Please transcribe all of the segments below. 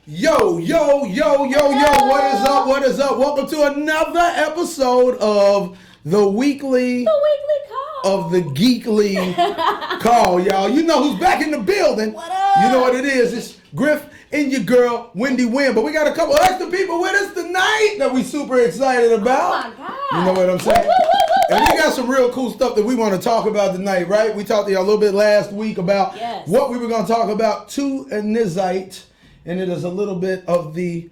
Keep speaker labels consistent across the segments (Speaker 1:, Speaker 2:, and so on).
Speaker 1: Yo, what is up? What is up? Welcome to another episode of the weekly
Speaker 2: call
Speaker 1: of the Geekly Call, y'all. You know who's back in the building.
Speaker 2: What up?
Speaker 1: You know what it is. It's Griff and your girl, Wendy Wynn. But we got a couple extra people with us tonight that we super excited about.
Speaker 2: Oh, my God.
Speaker 1: You know what I'm saying? And we got some real cool stuff that we want to talk about tonight, right? We talked to y'all a little bit last week about what we were going to talk about to Nizite. And it is a little bit of the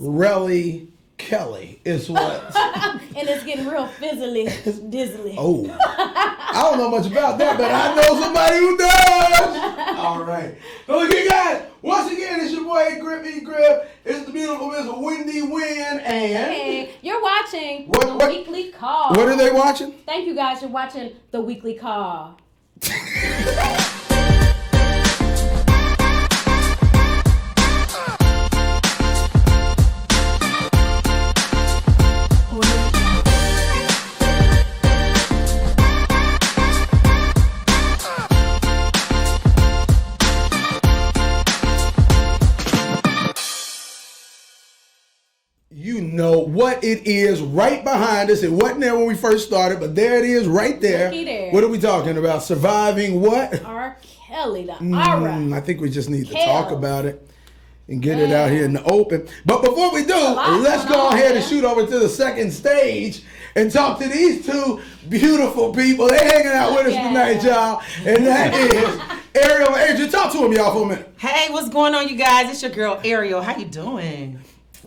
Speaker 1: Relly Kelly is what.
Speaker 2: And it's getting real dizzly.
Speaker 1: Oh, I don't know much about that, but I know somebody who does. All right. So look here, guys. Once again, it's your boy Griffy Griff. It's the beautiful Miss Wendy Wynn, and
Speaker 2: hey, you're watching the Weekly Call.
Speaker 1: What are they watching?
Speaker 2: Thank you guys. You're watching the Weekly Call.
Speaker 1: You know what it is right behind us. It wasn't there when we first started, but there it is right there.
Speaker 2: There.
Speaker 1: What are we talking about? Surviving what?
Speaker 2: R. Kelly, the aura.
Speaker 1: I think we just need to talk about it and get it out here in the open. But before we do, let's go ahead and shoot over to the second stage and talk to these two beautiful people. They're hanging out with us tonight, y'all. And that is Ariel and Adrian. Talk to them, y'all, for a minute.
Speaker 3: Hey, what's going on, you guys? It's your girl, Ariel. How you doing?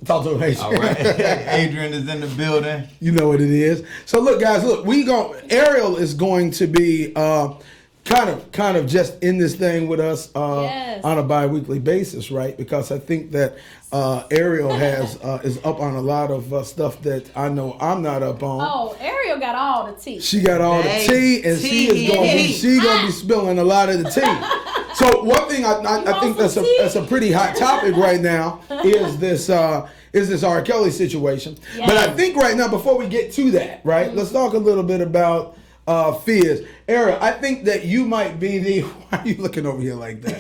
Speaker 1: Talk to him, Adrian.
Speaker 4: All right. Adrian is in the building.
Speaker 1: You know what it is. So look, guys, Ariel is going to be kind of just in this thing with us on a bi-weekly basis, right? Because I think that Ariel is up on a lot of stuff that I know I'm not up on.
Speaker 2: Oh, Ariel got all the tea.
Speaker 1: She got all the tea, and she's gonna be spilling a lot of the tea. So one thing I think that's a pretty hot topic right now is this R. Kelly situation. Yes. But I think right now, before we get to that, right, let's talk a little bit about Fizz. Ariel, I think that you might be the. Why are you looking over here like that?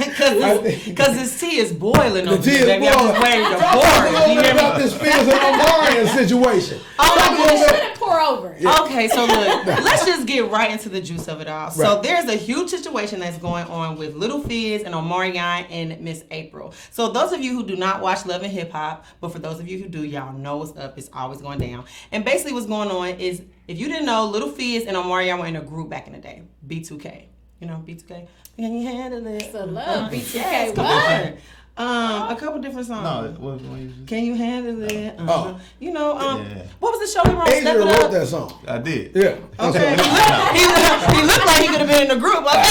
Speaker 3: Because this tea is boiling over
Speaker 1: here.
Speaker 3: Baby. I'm just waiting to pour.
Speaker 1: Talk a little bit about this Fizz and Omarion situation.
Speaker 2: You shouldn't pour over.
Speaker 3: Yeah. Okay, so look, let's just get right into the juice of it all. Right. So there's a huge situation that's going on with Little Fizz and Omarion and Miss April. So those of you who do not watch Love and Hip Hop, but for those of you who do, y'all know what's up. It's always going down. And basically what's going on is, if you didn't know, Little Fizz and Omarion were in a group back in the day, B2K. You know B2K? Can you handle it?
Speaker 2: So love B2K.
Speaker 3: Yes,
Speaker 2: what?
Speaker 3: A couple different songs.
Speaker 4: No, what one?
Speaker 3: Can you handle it? You know, what was the show we were on?
Speaker 1: Adrian wrote that song.
Speaker 4: I did.
Speaker 1: Yeah.
Speaker 3: Okay. He looked like he could have been in the group. Okay.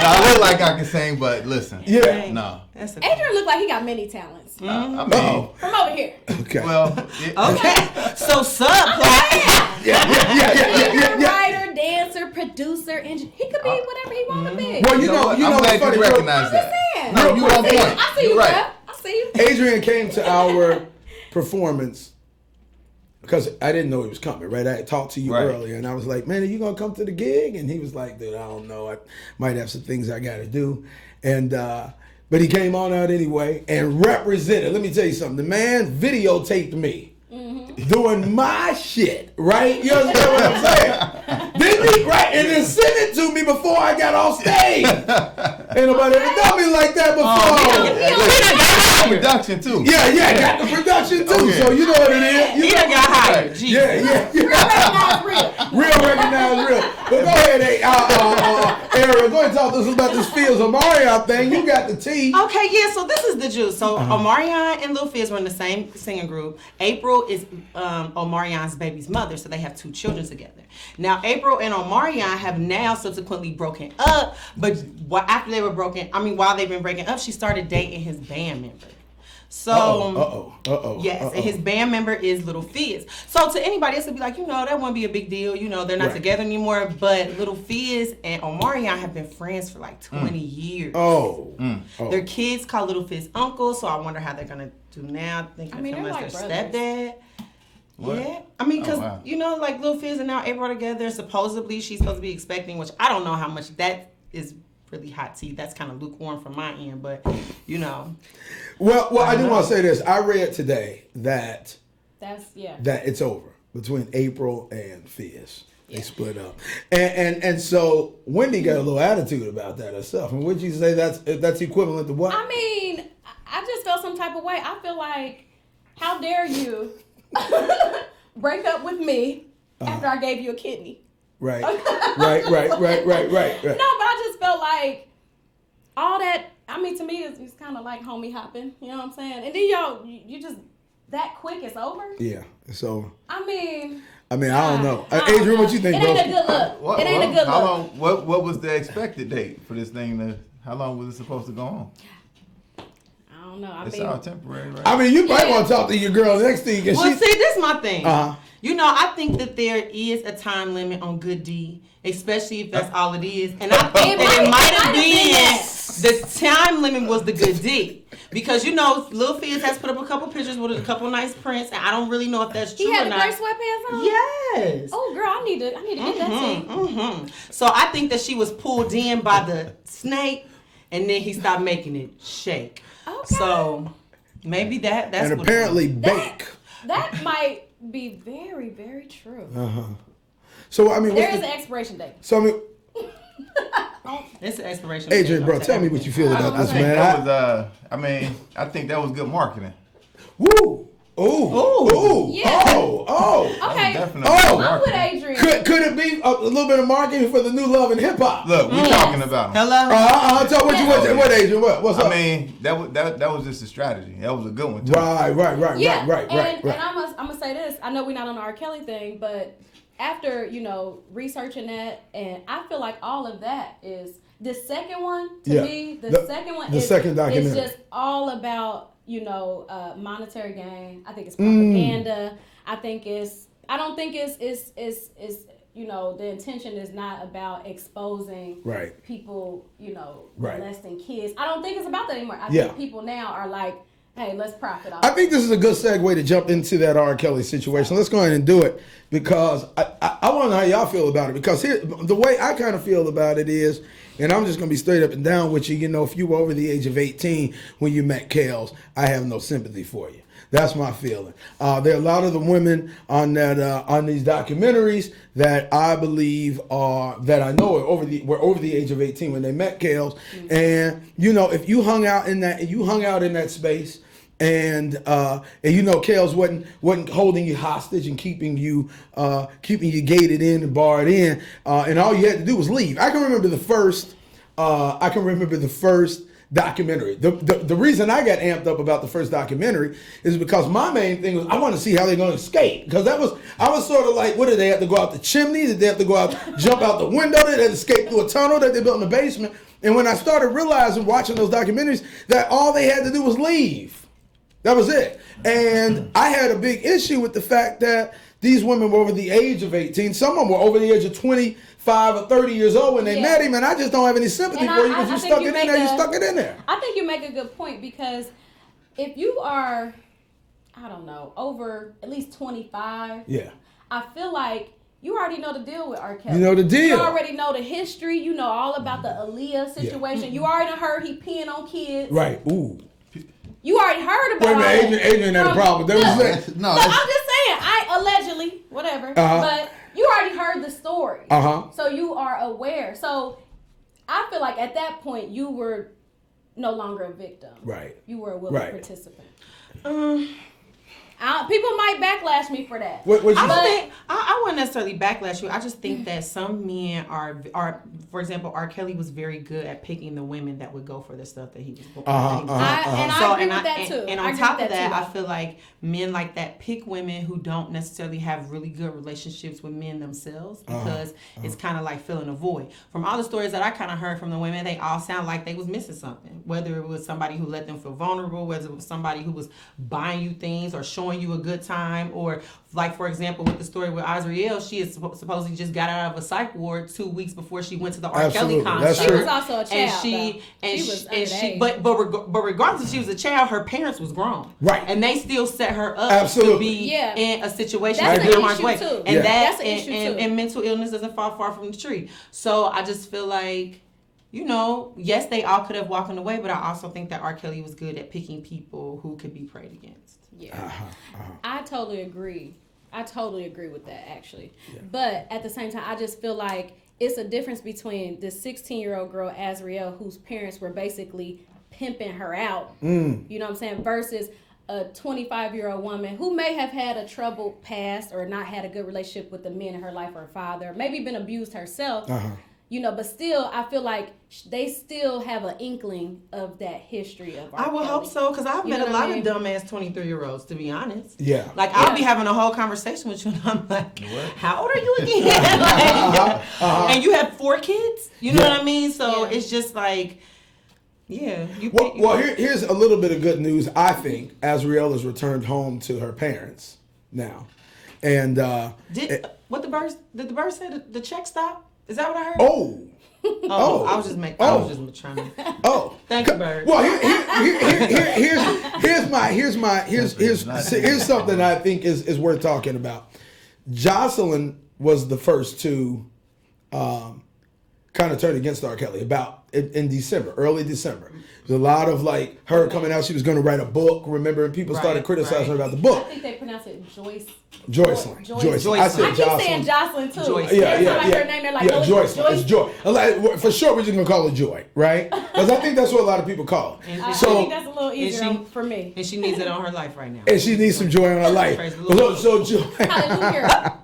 Speaker 4: No, I look like I can sing, but listen.
Speaker 1: Yeah.
Speaker 4: No.
Speaker 2: Adrian looked like he got many talents.
Speaker 4: I mean,
Speaker 2: from over here.
Speaker 1: Okay.
Speaker 4: well.
Speaker 3: Okay. So subplot.
Speaker 1: Yeah.
Speaker 2: Writer, dancer, producer, engineer. He could be whatever he want to be.
Speaker 1: Well, you know
Speaker 4: I'm glad
Speaker 1: funny.
Speaker 4: you recognize that.
Speaker 1: No, you on point.
Speaker 2: I see you,
Speaker 4: right.
Speaker 2: I see you.
Speaker 1: Adrian came to our performance because I didn't know he was coming, right? I had talked to you earlier, and I was like, man, are you going to come to the gig? And he was like, dude, I don't know. I might have some things I got to do. And but he came on out anyway and represented. Let me tell you something. The man videotaped me doing my shit, right? You understand what I'm saying? Didn't he? Right? And then sent it to me before I got off stage. Ain't nobody ever done me like that before.
Speaker 4: Production too.
Speaker 1: Yeah, got the production too. Okay. So you know what it is.
Speaker 3: He done got hired.
Speaker 1: Yeah. Real recognized real. But go ahead, Ariel. Go ahead and talk to us about this Fizz Omarion thing. You got the tea.
Speaker 3: Okay, yeah. So this is the juice. So Omarion and Lil Fizz were in the same singing group. April is Omarion's baby's mother, so they have 2 children together. Now, April and Omarion have now subsequently broken up, but after they were while they've been breaking up, she started dating his band member. So, yes, and his band member is Little Fizz. So to anybody else would be like, that wouldn't be a big deal. They're not together anymore. But Little Fizz and Omarion have been friends for like 20 years. Their kids call Little Fizz uncle, so I wonder how they're going to do now. Thinking of him as their stepdad. What? Yeah. I mean, because, like Lil Fizz and now April together, supposedly she's supposed to be expecting, which I don't know how much that is really hot tea. That's kind of lukewarm from my end, but you know.
Speaker 1: Well, I do want to say this. I read today that
Speaker 2: That's
Speaker 1: that it's over between April and Fizz. They split up, and so Wendy got a little attitude about that herself. And would you say that's equivalent to what?
Speaker 2: I mean, I just felt some type of way. I feel like, how dare you break up with me after I gave you a kidney?
Speaker 1: Right. Right.
Speaker 2: No, but I just felt like all that. I mean, to me, it's kind of like homie hopping. You know what I'm saying? And then you just that quick, it's over.
Speaker 1: Yeah. So.
Speaker 2: I mean,
Speaker 1: I don't know. Adrian, what you think,
Speaker 2: it
Speaker 1: bro?
Speaker 2: ain't a good look. It ain't a good look.
Speaker 4: How long? What was the expected date for this thing? How long was it supposed to go on?
Speaker 2: I don't know.
Speaker 4: It's all temporary, right?
Speaker 1: I mean, you might want to talk to your girl next to you.
Speaker 3: Well, see, this is my thing.
Speaker 1: Uh-huh.
Speaker 3: You know, I think that there is a time limit on good deed, especially if that's all it is. And I think that it might have been the time limit was the good deed. Because, you know, Lil Fizz has put up a couple pictures with a couple nice prints, and I don't really know if that's true
Speaker 2: He had
Speaker 3: or
Speaker 2: the
Speaker 3: not.
Speaker 2: gray sweatpants on?
Speaker 3: Yes.
Speaker 2: Oh, girl, I need to get that tea.
Speaker 3: So I think that she was pulled in by the snake, and then he stopped making it shake.
Speaker 2: Okay.
Speaker 3: So maybe that's
Speaker 1: And
Speaker 3: what
Speaker 1: apparently
Speaker 3: it
Speaker 1: bake.
Speaker 2: That might be very, very true.
Speaker 1: So I mean,
Speaker 2: There is an expiration date.
Speaker 1: So I mean,
Speaker 3: it's an expiration.
Speaker 1: Adrian, bro, tell me what you feel about this, man.
Speaker 4: I think that was good marketing.
Speaker 1: Woo! Ooh!
Speaker 2: Yeah. Okay.
Speaker 4: Definitely
Speaker 1: Oh.
Speaker 4: good
Speaker 2: I'm with
Speaker 4: marketing.
Speaker 2: Adrian.
Speaker 1: Could it be a little bit of marketing for the new love in hip hop?
Speaker 4: Look, we're talking about him.
Speaker 3: Hello.
Speaker 1: Tell what Adrian? What's up?
Speaker 4: I mean, that was just a strategy. That was a good one too.
Speaker 1: Right.
Speaker 2: And I'm gonna say this. I know we're not on the R. Kelly thing, but after researching that, and I feel like all of that is the second one to me. The second one is
Speaker 1: second documentary.
Speaker 2: It's just all about monetary gain. I think it's propaganda. I don't think it's the intention is not about exposing people, molesting kids. I don't think it's about that anymore. I think people now are like, hey, let's profit off.
Speaker 1: I think this is a good segue to jump into that R. Kelly situation. Let's go ahead and do it because I want to know how y'all feel about it. Because here, the way I kind of feel about it is, and I'm just going to be straight up and down with you, if you were over the age of 18 when you met Kels, I have no sympathy for you. That's my feeling. There are a lot of the women on these documentaries that I believe that I know were over the age of 18 when they met Kels. Mm-hmm. And if you hung out in that space, and Kels wasn't holding you hostage and keeping you gated in and barred in, and all you had to do was leave. I can remember the first documentary. The reason I got amped up about the first documentary is because my main thing was I want to see how they're going to escape, because I was sort of like, what did they have to go out the chimney? Did they have to go out, jump out the window? Did they escape through a tunnel that they built in the basement? And when I started realizing, watching those documentaries, that all they had to do was leave. That was it. And I had a big issue with the fact that these women were over the age of 18. Some of them were over the age of 25 or 30 years old when they met him, and I just don't have any sympathy for you because you stuck it in there. You stuck it in there.
Speaker 2: I think you make a good point, because if you are, I don't know, over at least 25, I feel like you already know the deal with R. Kelly.
Speaker 1: You know the deal.
Speaker 2: You already know the history. You know all about the Aaliyah situation. Yeah. You already heard he peeing on kids.
Speaker 1: Right. Ooh.
Speaker 2: You already heard about
Speaker 1: it. Adrian had a problem.
Speaker 2: I'm just saying, allegedly, whatever. But you already heard the story. So you are aware. So I feel like at that point you were no longer a victim.
Speaker 1: Right.
Speaker 2: You were a willing participant. People might backlash me for that.
Speaker 3: I wouldn't necessarily backlash you. I just think that some men are, for example, R. Kelly was very good at picking the women that would go for the stuff that he was booking.
Speaker 2: And I agree with that too.
Speaker 3: And on top of that, I feel like men like that pick women who don't necessarily have really good relationships with men themselves, because it's kind of like filling a void. From all the stories that I kind of heard from the women, they all sound like they was missing something. Whether it was somebody who let them feel vulnerable, whether it was somebody who was buying you things or showing you a good time, or like, for example, with the story with Azriel, she is supposedly just got out of a psych ward 2 weeks before she went to the R. Kelly concert.
Speaker 2: She was also a child,
Speaker 3: but regardless if she was a child, her parents was grown,
Speaker 1: right?
Speaker 3: And they still set her up to be in a situation
Speaker 2: that's
Speaker 3: that
Speaker 2: an issue too.
Speaker 3: And that's an issue too. And mental illness doesn't fall far from the tree. So I just feel like you know, yes, they all could have walked away, but I also think that R. Kelly was good at picking people who could be preyed against.
Speaker 2: Yeah. I totally agree. I totally agree with that, actually. Yeah. But at the same time, I just feel like it's a difference between the 16-year-old girl, Azriel, whose parents were basically pimping her out, you know what I'm saying, versus a 25-year-old woman who may have had a troubled past or not had a good relationship with the men in her life or her father, maybe been abused herself, you know, but still, I feel like they still have an inkling of that history of R.
Speaker 3: I would
Speaker 2: Kelly.
Speaker 3: hope so, because I've met a lot of dumbass 23-year-olds, to be honest. Yeah. Like, I'll be having a whole conversation with you, and I'm like, how old are you again? Like, and you have 4 kids? You know what I mean? So it's just like,
Speaker 1: here's a little bit of good news. I think Azriel has returned home to her parents now. And
Speaker 3: did the bird say the check stop? Is that what I heard? I was just trying to. Thank you, Bird.
Speaker 1: Well, here's something I think is worth talking about. Joycelyn was the first to kind of turn against R. Kelly in December, early December. There's a lot of like her coming out. She was going to write a book. Remember, and people started criticizing her about the book.
Speaker 2: I think they pronounce it Joycelyn.
Speaker 1: I said
Speaker 2: I keep saying Joycelyn too.
Speaker 1: Joycelyn. Her name, they're like, Joycelyn. It's Joy. Like, for sure, we're just gonna call her Joy, right? Because I think that's what a lot of people call her.
Speaker 2: I think that's a little easier for me.
Speaker 3: And she needs it on her life right now.
Speaker 1: And she needs some joy on her life. So Joy.
Speaker 2: Hallelujah.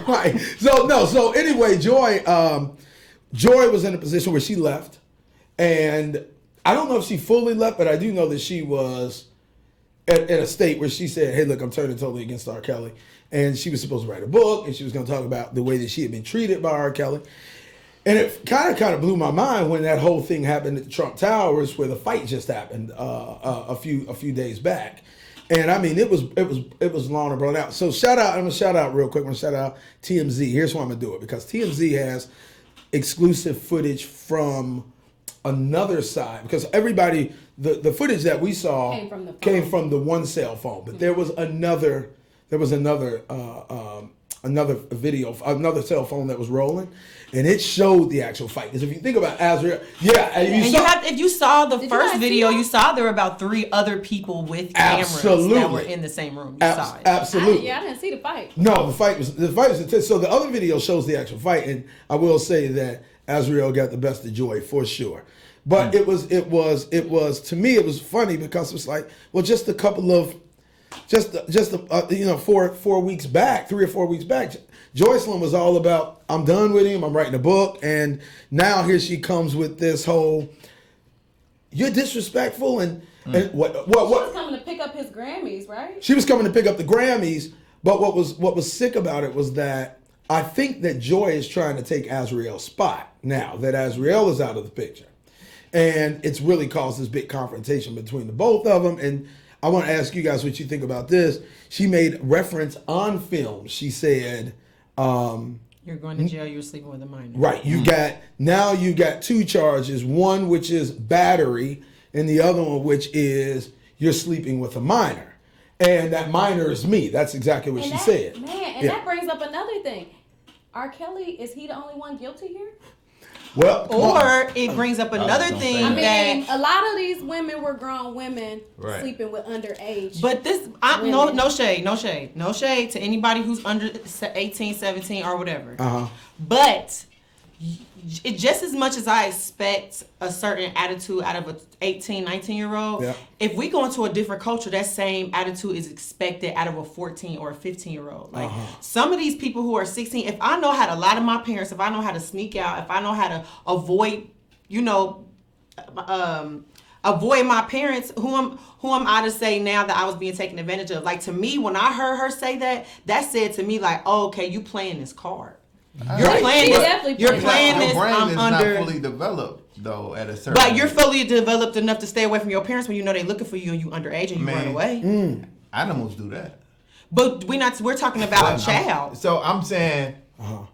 Speaker 1: Right. So anyway, Joy was in a position where she left, and I don't know if she fully left, but I do know that she was at a state where she said, hey, look, I'm turning totally against R. Kelly. And she was supposed to write a book, and she was going to talk about the way that she had been treated by R. Kelly. And it kind of blew my mind when that whole thing happened at the Trump Towers, where the fight just happened a few days back. And I mean, it was long and blown out. So I'm going to shout out real quick. I'm going to shout out TMZ. Here's why I'm going to do it, because TMZ has exclusive footage from another side, because everybody, the footage that we saw came from the one cell phone, but there was another video, another cell phone that was rolling, and it showed the actual fight. Because if you think about Azriel,
Speaker 3: if you saw the first video, you saw there were about 3 other people with cameras that were in the same room. You saw it.
Speaker 1: Absolutely.
Speaker 2: I didn't see the fight.
Speaker 1: No, the fight was intense. So the other video shows the actual fight, and I will say that Azriel got the best of Joy for sure. But it was to me, it was funny because it was like, well, just a couple of 3 or 4 weeks back, Joycelyn was all about, I'm done with him, I'm writing a book, and now here she comes with this whole, you're disrespectful, and what? She
Speaker 2: was coming to pick up his Grammys, right?
Speaker 1: She was coming to pick up the Grammys, but what was sick about it was that I think that Joy is trying to take Azriel's spot now that Azriel is out of the picture. And it's really caused this big confrontation between the both of them. And I want to ask you guys what you think about this. She made reference on film. She said,
Speaker 3: you're going to jail, you're sleeping with a minor.
Speaker 1: Right. You got 2 charges, one which is battery, and the other one which is you're sleeping with a minor. And that minor is me. That's exactly what she said.
Speaker 2: Man, that brings up another thing. R. Kelly, is he the only one guilty here?
Speaker 1: Well,
Speaker 3: or it brings up another thing.
Speaker 2: I mean, a lot of these women were grown women sleeping with underage.
Speaker 3: But this, no shade to anybody who's under 18, 17, or whatever. But it just as much as I expect a certain attitude out of an 18, 19-year-old, if we go into a different culture, that same attitude is expected out of a 14 or a 15-year-old. Like some of these people who are 16, if I know how to lie to my parents, if I know how to sneak out, if I know how to avoid, avoid my parents, who am I to say now that I was being taken advantage of? Like, to me, when I heard her say that said to me like, oh, okay, you playing this card. You're playing this. Your brain is
Speaker 4: not fully developed though at a certain.
Speaker 3: But you're fully developed enough to stay away from your parents when you know they're looking for you and you underage and you run away.
Speaker 4: Animals do that.
Speaker 3: But we're talking about a child.
Speaker 4: So I'm saying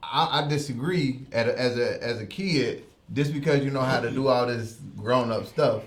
Speaker 4: I disagree. As a kid, just because you know how to do all this grown up stuff,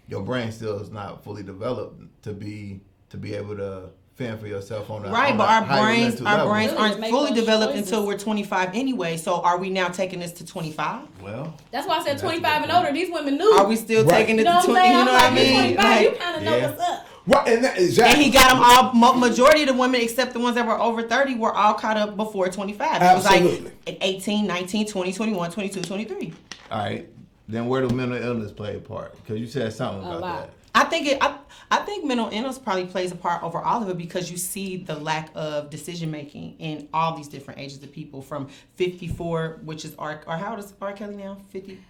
Speaker 4: your brain still is not fully developed to be able to fend for yourself on a
Speaker 3: Right,
Speaker 4: on
Speaker 3: but
Speaker 4: a
Speaker 3: our
Speaker 4: higher
Speaker 3: brains
Speaker 4: mental level.
Speaker 2: Really,
Speaker 3: aren't
Speaker 2: make
Speaker 3: fully
Speaker 2: those
Speaker 3: developed
Speaker 2: choices.
Speaker 3: until we're 25 anyway. So are we now taking this to 25?
Speaker 4: Well,
Speaker 2: That's why I said
Speaker 4: that's a
Speaker 2: 25
Speaker 4: good
Speaker 2: and older.
Speaker 4: point.
Speaker 2: These women knew.
Speaker 3: Are we still
Speaker 1: Right.
Speaker 3: taking
Speaker 2: You
Speaker 3: it
Speaker 2: know
Speaker 3: to
Speaker 2: what I'm
Speaker 3: 20?
Speaker 2: saying?
Speaker 3: You know
Speaker 2: I'm
Speaker 3: what I
Speaker 2: like, you're
Speaker 3: mean?
Speaker 2: 25. You
Speaker 3: Like,
Speaker 2: kind of know
Speaker 4: yeah.
Speaker 2: what's up.
Speaker 1: Right, and that, exactly.
Speaker 3: and he got them all. Majority of the women, except the ones that were over 30, were all caught up before 25. It was
Speaker 1: Absolutely.
Speaker 3: like at 18, 19, 20, 21, 22, 23.
Speaker 4: All right. Then where do mental illness play a part? Because you said something about
Speaker 2: lot.
Speaker 4: that.
Speaker 3: I think mental illness probably plays a part over all of it because you see the lack of decision making in all these different ages of people from 54, which is or how old is R. Kelly now? 50.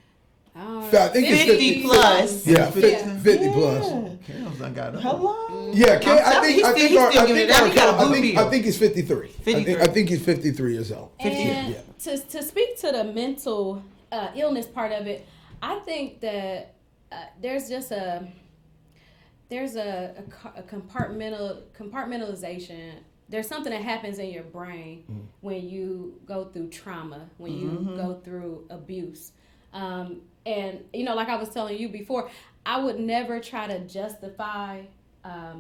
Speaker 1: I think it's
Speaker 3: 50 plus.
Speaker 1: Yeah, 50 plus.
Speaker 4: Kale's done got up.
Speaker 3: Hello.
Speaker 1: Yeah, Kay,
Speaker 3: I'm telling you, he's still giving it down. He got a blue pill.
Speaker 1: I think he's 53.
Speaker 3: 53.
Speaker 1: I think he's 53 years old.
Speaker 2: And
Speaker 1: Yeah.
Speaker 2: to speak to the mental illness part of it, I think that there's just a compartmentalization. There's something that happens in your brain when you go through trauma, when you go through abuse. And, you know, like I was telling you before, I would never try to justify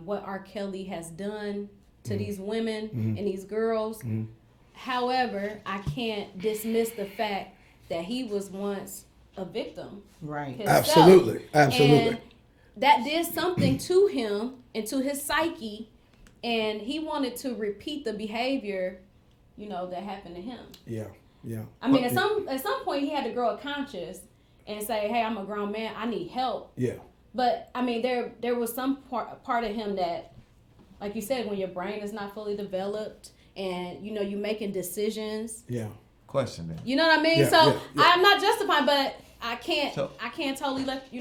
Speaker 2: what R. Kelly has done to these women and these girls. However, I can't dismiss the fact that he was once a victim.
Speaker 3: Right.
Speaker 2: himself.
Speaker 1: Absolutely.
Speaker 2: And that did something to him and to his psyche, and he wanted to repeat the behavior, you know, that happened to him.
Speaker 1: Yeah.
Speaker 2: I mean, at some point he had to grow a conscience and say, "Hey, I'm a grown man. I need help."
Speaker 1: Yeah.
Speaker 2: But I mean, there was some part of him that, like you said, when your brain is not fully developed and you know you're making decisions.
Speaker 1: Yeah.
Speaker 4: Question then.
Speaker 2: You know what I mean?
Speaker 1: Yeah,
Speaker 2: So
Speaker 1: yeah.
Speaker 2: I'm not justifying, but I can't
Speaker 4: So-
Speaker 2: totally let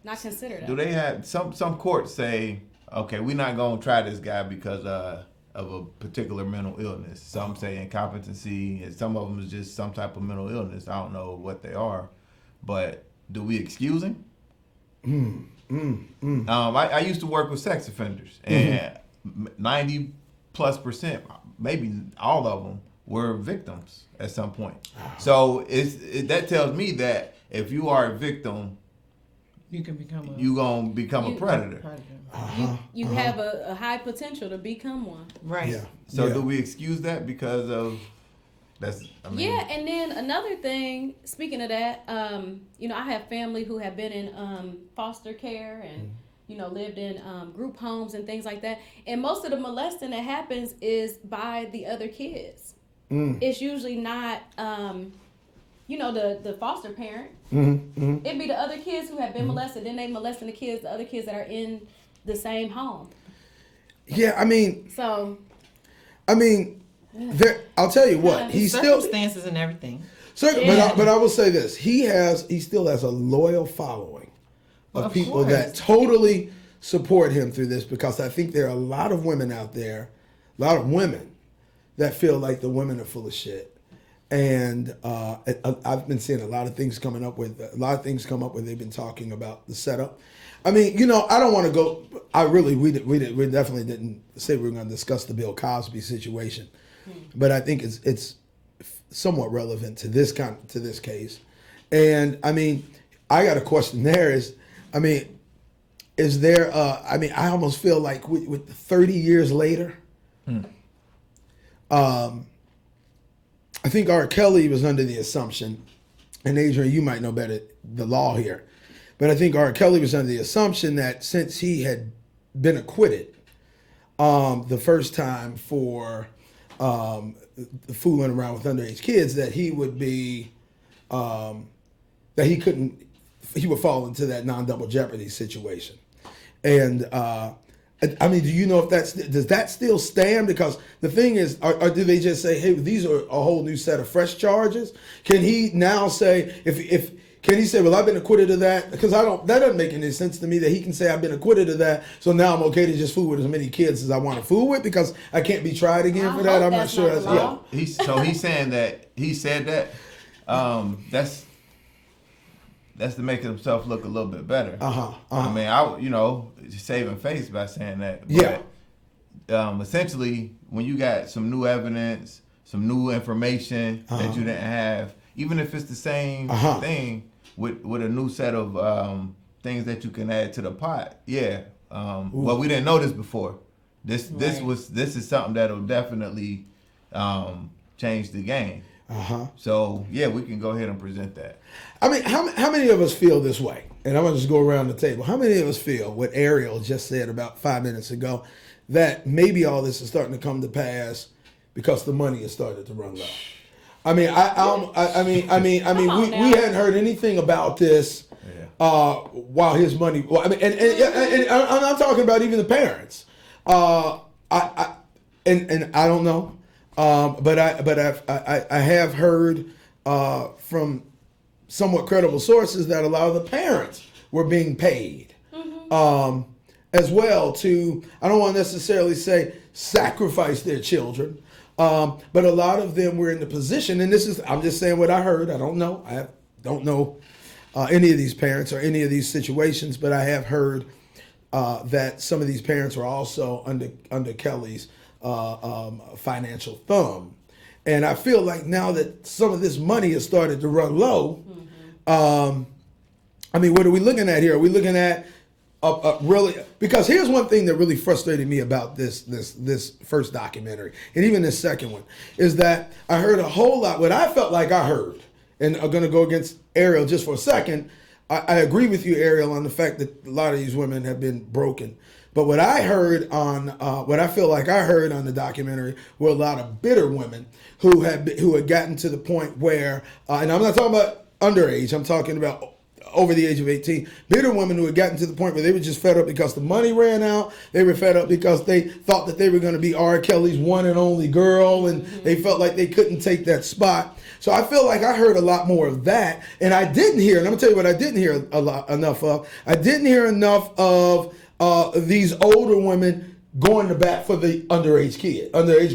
Speaker 2: not consider that.
Speaker 4: Do they have some courts say, okay, we're not gonna try this guy because of a particular mental illness? Some say incompetency, and some of them is just some type of mental illness. I don't know what they are, but do we excuse him? I used to work with sex offenders, and 90+%, maybe all of them, were victims at some point. So that tells me that if you are a victim,
Speaker 3: You can become
Speaker 4: you gonna become a predator.
Speaker 2: You have a high potential to become one.
Speaker 3: Right.
Speaker 1: Yeah.
Speaker 4: So
Speaker 1: yeah.
Speaker 4: do we excuse that because of
Speaker 2: Yeah, and then another thing, speaking of that, you know, I have family who have been in foster care and, you know, lived in group homes and things like that. And most of the molesting that happens is by the other kids. It's usually not, you know, the foster parent. It'd be the other kids who have been molested. Then they molesting the other kids that are in the same home.
Speaker 1: Yeah, I mean,
Speaker 2: So,
Speaker 1: I'll tell you what, he's still
Speaker 3: circumstances and everything.
Speaker 1: but I will say this: he still has a loyal following of people
Speaker 3: course.
Speaker 1: that totally support him through this, because I think there are a lot of women out there, a lot of women that feel like the women are full of shit. And I've been seeing a lot of things come up where they've been talking about the setup. I mean, you know, I don't want to go. We definitely didn't say we were going to discuss the Bill Cosby situation, but I think it's somewhat relevant to this case. And I mean, I got a question. Is there? I almost feel like with 30 years later. I think R. Kelly was under the assumption, and Adrian, you might know better the law here, but I think R. Kelly was under the assumption that since he had been acquitted the first time for fooling around with underage kids, that he would be, he would fall into that non-double jeopardy situation. And I mean, do you know if does that still stand? Because the thing is, or do they just say, hey, these are a whole new set of fresh charges? Can he now say, can he say, well, I've been acquitted of that? Because that doesn't make any sense to me that he can say I've been acquitted of that, so now I'm okay to just fool with as many kids as I want to fool with because I can't be tried again for that. I'm not sure.
Speaker 4: He's saying that he said that. That's to make himself look a little bit better. I mean, saving face by saying that. But, essentially, when you got some new evidence, some new information that you didn't have, even if it's the same thing with a new set of things that you can add to the pot. Well, we didn't know this before. This is something that'll definitely change the game. So yeah, we can go ahead and present that.
Speaker 1: I mean, how many of us feel this way? And I'm gonna just go around the table. How many of us feel what Ariel just said about 5 minutes ago, that maybe all this is starting to come to pass because the money has started to run low? I mean, we hadn't heard anything about this while his money. Well, I mean, and I'm talking about even the parents. And I don't know, but I have heard from somewhat credible sources that a lot of the parents were being paid as well to, I don't want to necessarily say sacrifice their children, but a lot of them were in the position, and I'm just saying what I heard. I don't know. I don't know any of these parents or any of these situations, but I have heard that some of these parents were also under Kelly's financial thumb. And I feel like now that some of this money has started to run low, I mean, what are we looking at here? Are we looking at really? Because here's one thing that really frustrated me about this first documentary, and even this second one, is that I heard a whole lot. What I felt like I heard, and I'm going to go against Ariel just for a second. I agree with you, Ariel, on the fact that a lot of these women have been broken. But what I heard on, what I feel like I heard on the documentary were a lot of bitter women who had gotten to the point where, and I'm not talking about underage, I'm talking about over the age of 18, bitter women who had gotten to the point where they were just fed up because the money ran out. They were fed up because they thought that they were going to be R. Kelly's one and only girl, and they felt like they couldn't take that spot. So I feel like I heard a lot more of that, and I didn't hear, and I'm going to tell you what I didn't hear enough of. I didn't hear enough of these older women going to bat for the underage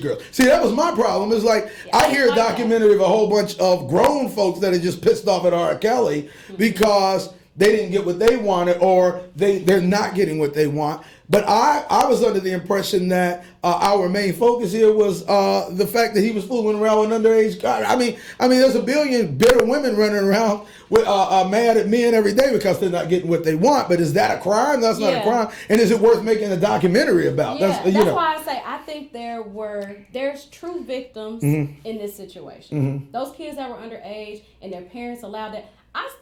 Speaker 1: girls. See, that was my problem. It's like, I hear a documentary of a whole bunch of grown folks that are just pissed off at R. Kelly because they didn't get what they wanted, or they're not getting what they want. But I was under the impression that our main focus here was the fact that he was fooling around with underage guys. I mean, there's a billion bitter women running around with mad at men every day because they're not getting what they want. But is that a crime? That's not a crime. And is it worth making a documentary about?
Speaker 2: Yeah, that's why I say I think there's true victims in this situation. Those kids that were underage and their parents allowed that.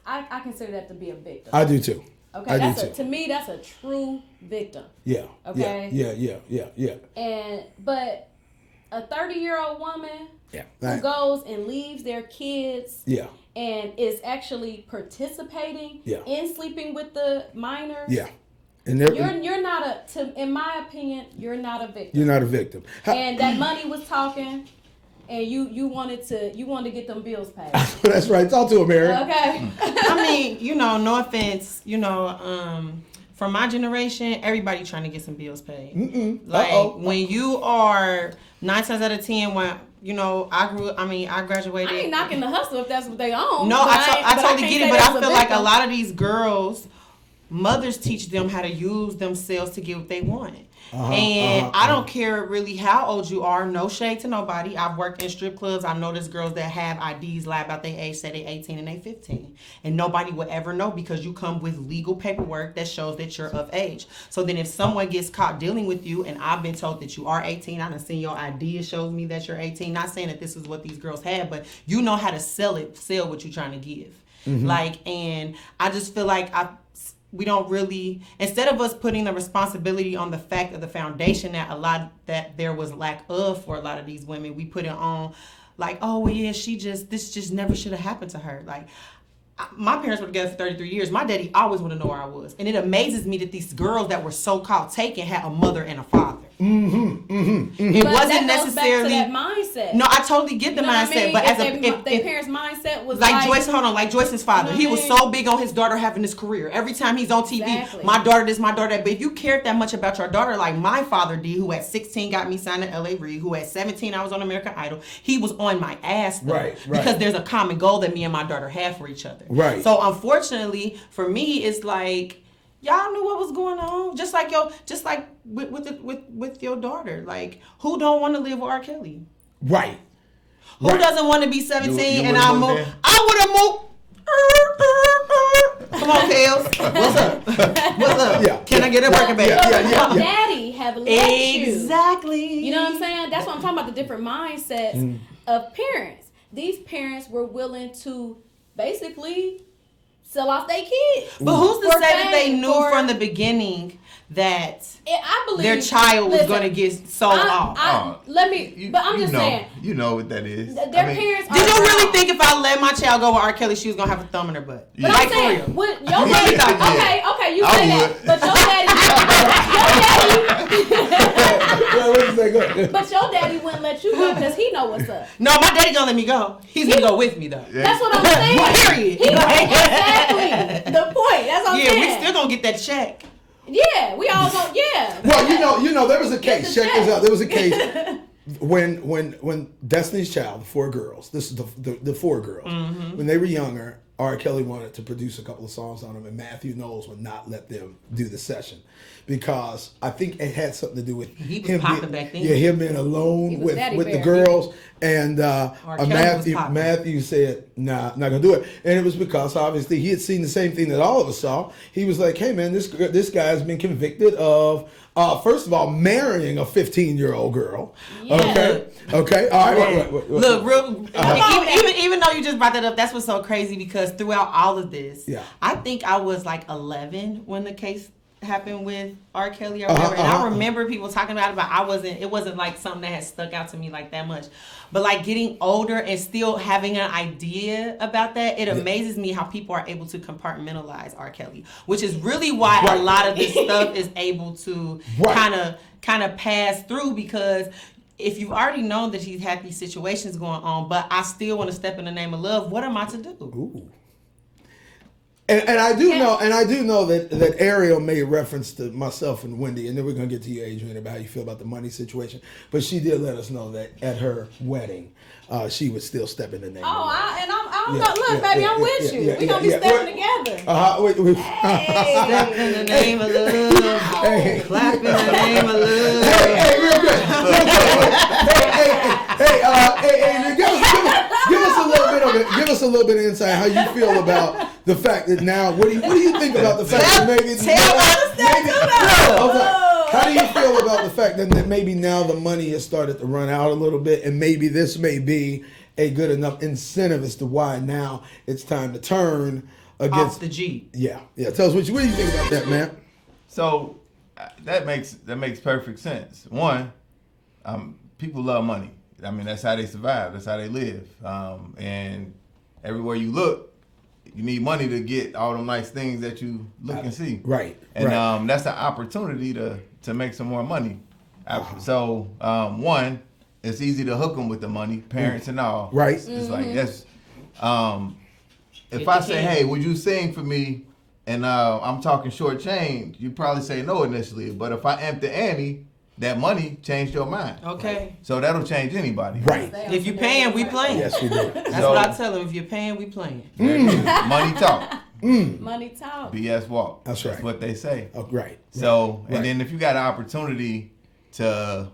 Speaker 2: I consider that to be a victim.
Speaker 1: I do too.
Speaker 2: Okay, to me, that's a true victim.
Speaker 1: Yeah.
Speaker 2: Okay.
Speaker 1: Yeah.
Speaker 2: But a 30-year-old woman who goes and leaves their kids and is actually participating in sleeping with the minors. Yeah. And you're not in my opinion, you're not a victim.
Speaker 1: You're not a victim.
Speaker 2: And that money was talking. And you wanted to get them bills paid.
Speaker 1: That's right. Talk to him, Aaron.
Speaker 2: Okay.
Speaker 3: I mean, no offense, from my generation, everybody trying to get some bills paid. When you are 9 times out of 10, when I graduated.
Speaker 2: I ain't knocking the hustle if that's what they own.
Speaker 3: No, I totally get it, but I feel like a lot of these girls, mothers teach them how to use themselves to get what they want. I don't care really how old you are. No shade to nobody. I've worked in strip clubs. I know there's girls that have IDs lie about their age, say they're 18 and they 15. And nobody will ever know because you come with legal paperwork that shows that you're of age. So then if someone gets caught dealing with you and I've been told that you are 18, I done seen your ID, it shows me that you're 18. Not saying that this is what these girls have, but you know how to sell what you're trying to give. And I just feel like we don't really, instead of us putting the responsibility on the fact of the foundation that there was lack of for a lot of these women, we put it on like, oh well, yeah, this just never should have happened to her. Like, my parents were together for 33 years. My daddy always wanted to know where I was. And it amazes me that these girls that were so-called taken had a mother and a father. It wasn't necessarily
Speaker 2: back to that mindset.
Speaker 3: No, I totally get the mindset, but
Speaker 2: if their parents' mindset was
Speaker 3: like Joyce's father, he was so big on his daughter having this career. Every time he's on TV, my daughter this, my daughter that. But if you cared that much about your daughter, like my father did, who at 16 got me signed to LA Reid, who at 17 I was on American Idol, he was on my ass though, right. Because there's a common goal that me and my daughter have for each other.
Speaker 1: Right.
Speaker 3: So unfortunately for me, it's like, y'all knew what was going on, just like with your daughter. Like, who don't want to live with R. Kelly?
Speaker 1: Right.
Speaker 3: Who doesn't want to be 17 and I move? I would have moved. Come on, Kels. What's up? What's up? Yeah. Can I get a working baby?
Speaker 2: Daddy have let you.
Speaker 3: Exactly.
Speaker 2: You know what I'm saying? That's what I'm talking about, the different mindsets of parents. These parents were willing to basically sell off their kids.
Speaker 3: But who's to say that they knew
Speaker 2: for,
Speaker 3: from the beginning that
Speaker 2: I believe
Speaker 3: their child was going to get sold off?
Speaker 2: But I'm just saying.
Speaker 4: You know what that is.
Speaker 2: Their parents are
Speaker 3: Did you really
Speaker 2: wrong.
Speaker 3: think if I let my child go with R. Kelly, she was going to have a thumb in her butt?
Speaker 2: But I'm saying, your daddy, okay, you
Speaker 4: I
Speaker 2: say
Speaker 4: would.
Speaker 2: that, but your daddy wouldn't let you go because he know what's up.
Speaker 3: No, my daddy going to let me go. He's going to go with me, though.
Speaker 4: Yeah.
Speaker 2: That's what I'm saying.
Speaker 3: Period.
Speaker 2: Exactly. The point. That's what I'm saying.
Speaker 3: Yeah, we still going to get that check.
Speaker 2: Yeah, we all don't. Yeah.
Speaker 1: Well, you know, there was a case. Check this out. There was a case when Destiny's Child, the four girls. This is the four girls. When they were younger, R. Kelly wanted to produce a couple of songs on them, and Matthew Knowles would not let them do the session because I think it had something to do with him being alone with the girls, and Matthew said, "Nah, not gonna do it." And it was because obviously he had seen the same thing that all of us saw. He was like, "Hey man, this guy's been convicted of." First of all, marrying a 15-year-old girl.
Speaker 2: Yeah.
Speaker 1: Okay. All right. Wait.
Speaker 3: Look, even though you just brought that up, that's what's so crazy because throughout all of this, I think I was like 11 when the case happened with R. Kelly or whatever. And I remember people talking about it, but it wasn't like something that had stuck out to me like that much. But like getting older and still having an idea about that, it amazes me how people are able to compartmentalize R. Kelly, which is really why a lot of this stuff is able to kind of pass through, because if you've already known that he's had these situations going on, but I still want to step in the name of love, what am I to do?
Speaker 1: Ooh. And I do know that Ariel made reference to myself and Wendy, and then we're gonna get to you, Adrian, about how you feel about the money situation. But she did let us know that at her wedding, she would still step in the name.
Speaker 2: I'm look, baby, I'm with you. We're gonna be stepping together.
Speaker 3: Step in the name of love. Clap in the name of love.
Speaker 1: Hey, real good. Hey, give us a little bit of insight how you feel about the fact that now. What do you think about the fact that maybe? How do you feel about the fact that maybe now the money has started to run out a little bit, and maybe this may be a good enough incentive as to why now it's time to turn against
Speaker 3: off the Jeep?
Speaker 1: Yeah. Tell us what do you think about that, man?
Speaker 4: So that makes perfect sense. One, people love money. I mean, that's how they survive. That's how they live. And everywhere you look, you need money to get all the nice things that you look and see.
Speaker 1: Right.
Speaker 4: And that's an opportunity to make some more money. So one, it's easy to hook them with the money, parents and all.
Speaker 1: Right.
Speaker 4: It's like that's. If I say, "Hey, would you sing for me?" and I'm talking short change, you probably say no initially. But if I amp the ante, that money changed your mind.
Speaker 3: Okay.
Speaker 4: So that'll change anybody.
Speaker 1: Right.
Speaker 3: If you're paying, we playing.
Speaker 1: Yes, we do.
Speaker 3: That's what I tell them. If you're paying, we playing.
Speaker 4: Money talk.
Speaker 2: Money talk.
Speaker 4: BS walk.
Speaker 1: That's right.
Speaker 4: That's what they say.
Speaker 1: Oh, right.
Speaker 4: So, and then if you got an opportunity to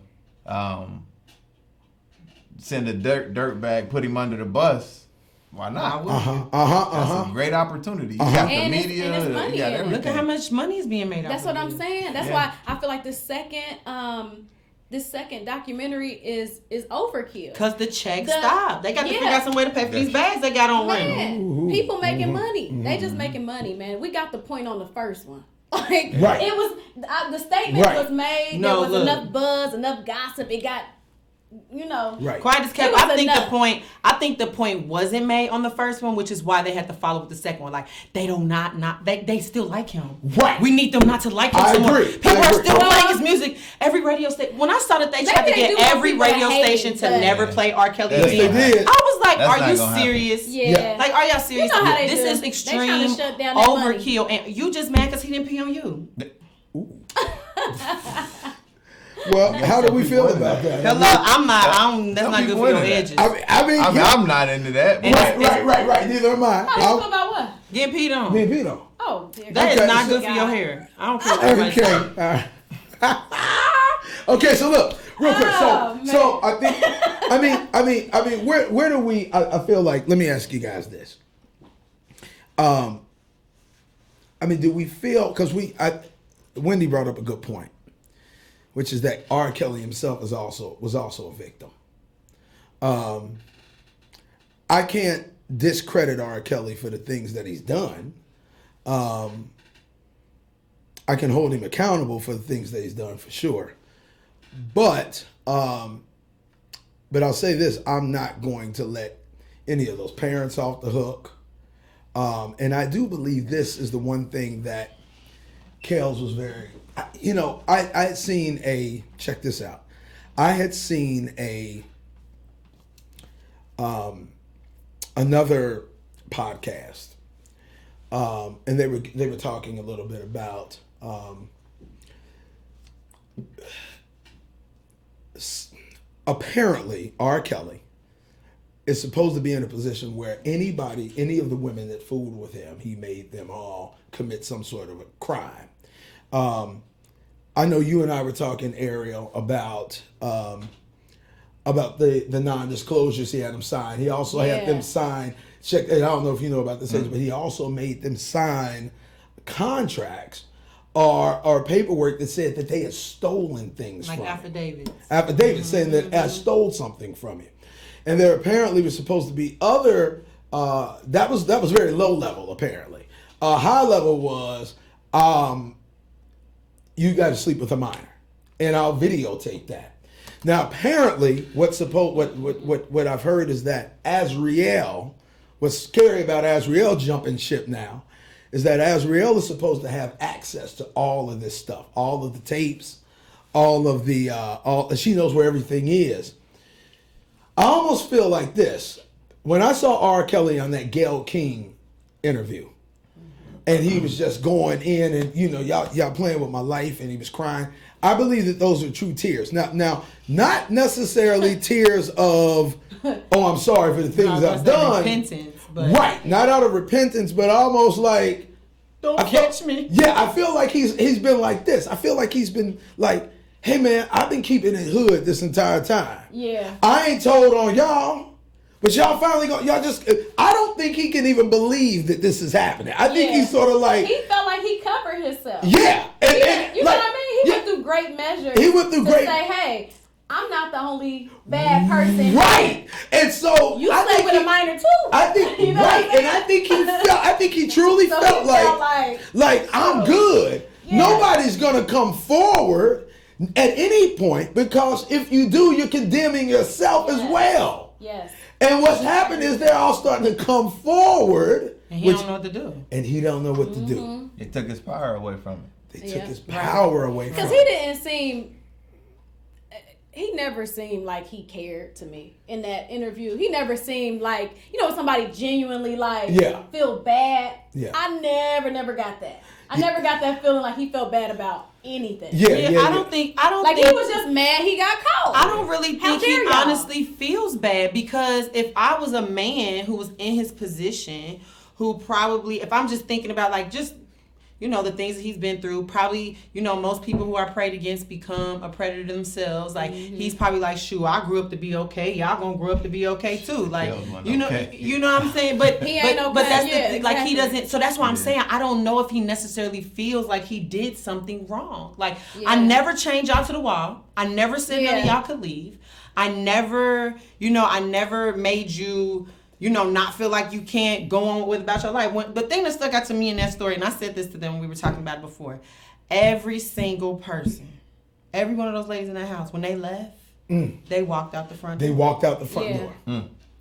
Speaker 4: send a dirt bag, put him under the bus, why not? That's a great opportunity. You got the media, you got everything.
Speaker 3: Look at how much money is being made.
Speaker 2: That's what I'm saying. That's why I feel like this second documentary is overkill.
Speaker 3: Because the checks stop. They got to figure out some way to pay for these bags they got on rental.
Speaker 2: People making money. They just making money, man. We got the point on the first one. Like
Speaker 1: right.
Speaker 2: It was the statement was made.
Speaker 3: No,
Speaker 2: there was enough buzz, enough gossip. It got.
Speaker 1: Right.
Speaker 3: Quiet as kept. I think the point wasn't made on the first one, which is why they had to follow with the second one. Like they they still like him.
Speaker 1: Right.
Speaker 3: We need them not to like him so much. People are still playing his music. Every radio station. When I saw that they tried to get every radio station to never play R. Kelly again, I was like, "Are you serious?
Speaker 2: Yeah.
Speaker 3: Like, are y'all serious?
Speaker 2: You know how
Speaker 3: This is extreme overkill, and you just mad because he didn't pee on you."
Speaker 1: Well, how do we feel about that?
Speaker 3: Hello, that's not good for your edges.
Speaker 1: I'm
Speaker 4: not into that.
Speaker 1: Right. Neither am I.
Speaker 2: How you feel about what?
Speaker 3: Get peed on.
Speaker 2: Oh, dear.
Speaker 3: That is not good for your hair. I don't care.
Speaker 1: Okay. Okay. So look, real quick. So I think, where do we? I feel like. Let me ask you guys this. Do we feel? Because Wendy brought up a good point. which is that R. Kelly himself was also a victim. I can't discredit R. Kelly for the things that he's done. I can hold him accountable for the things that he's done for sure. But I'll say this, I'm not going to let any of those parents off the hook. And I do believe this is the one thing that Kels was very, I had seen check this out. I had seen another podcast, and they were talking a little bit about apparently R. Kelly is supposed to be in a position where any of the women that fooled with him, he made them all commit some sort of a crime. I know you and I were talking, Ariel, about the non-disclosures he had them sign. He also had them sign, I don't know if you know about this, but he also made them sign contracts or paperwork that said that they had stolen things from him. Affidavits saying that I stole something from him. And there apparently was supposed to be other, that was very low level apparently. High level was, you got to sleep with a minor, and I'll videotape that. Now, apparently, what I've heard is that Azriel, what's scary about Azriel jumping ship now, is that Azriel is supposed to have access to all of this stuff, all of the tapes, she knows where everything is. I almost feel like this. When I saw R. Kelly on that Gayle King interview, and he was just going in and, y'all playing with my life, and he was crying, I believe that those are true tears. Now, not necessarily tears of, I'm sorry for the things I've done.
Speaker 3: Repentance, but
Speaker 1: right, not out of repentance, but almost like,
Speaker 3: don't catch me.
Speaker 1: Yeah, I feel like he's been like this. I feel like he's been like, hey man, I've been keeping it hood this entire time.
Speaker 2: Yeah.
Speaker 1: I ain't told on y'all, but y'all finally I don't think he can even believe that this is happening. I think he's sort of like,
Speaker 2: he felt like he covered himself.
Speaker 1: Yeah.
Speaker 2: You know what I mean? He went through great measures. To say, hey, I'm not the only bad person.
Speaker 1: Right. And so
Speaker 2: you slept with a minor too.
Speaker 1: I think and I think he truly felt like I'm good. Yeah. Nobody's gonna come forward at any point, because if you do, you're condemning yourself as well.
Speaker 2: Yes.
Speaker 1: And what's happened is they're all starting to come forward.
Speaker 3: And he don't know what to do.
Speaker 1: And he don't know what to do.
Speaker 4: It took his power away from him.
Speaker 1: They took his power away from him.
Speaker 2: Because he never seemed like he cared to me in that interview. He never seemed like, somebody genuinely feel bad.
Speaker 1: Yeah.
Speaker 2: I never got that. I never got that feeling like he felt bad about anything.
Speaker 3: I don't think
Speaker 2: he was just mad he got caught.
Speaker 3: I don't really think he honestly feels bad, because if I was a man who was in his position, who probably, if I'm just thinking about the things that he's been through, probably, most people who are preyed against become a predator themselves. Like, he's probably like, shoot, I grew up to be okay. Y'all gonna grow up to be okay too. Like, you know what I'm saying? But
Speaker 2: he ain't okay.
Speaker 3: But that's he doesn't. So that's why I'm saying I don't know if he necessarily feels like he did something wrong. Like, I never chained y'all to the wall. I never said none of y'all could leave. I never made you, not feel like you can't go on with about your life. The thing that stuck out to me in that story, and I said this to them when we were talking about it before, every single person, every one of those ladies in that house, when they left, they walked out the front door.
Speaker 1: They walked out the front door.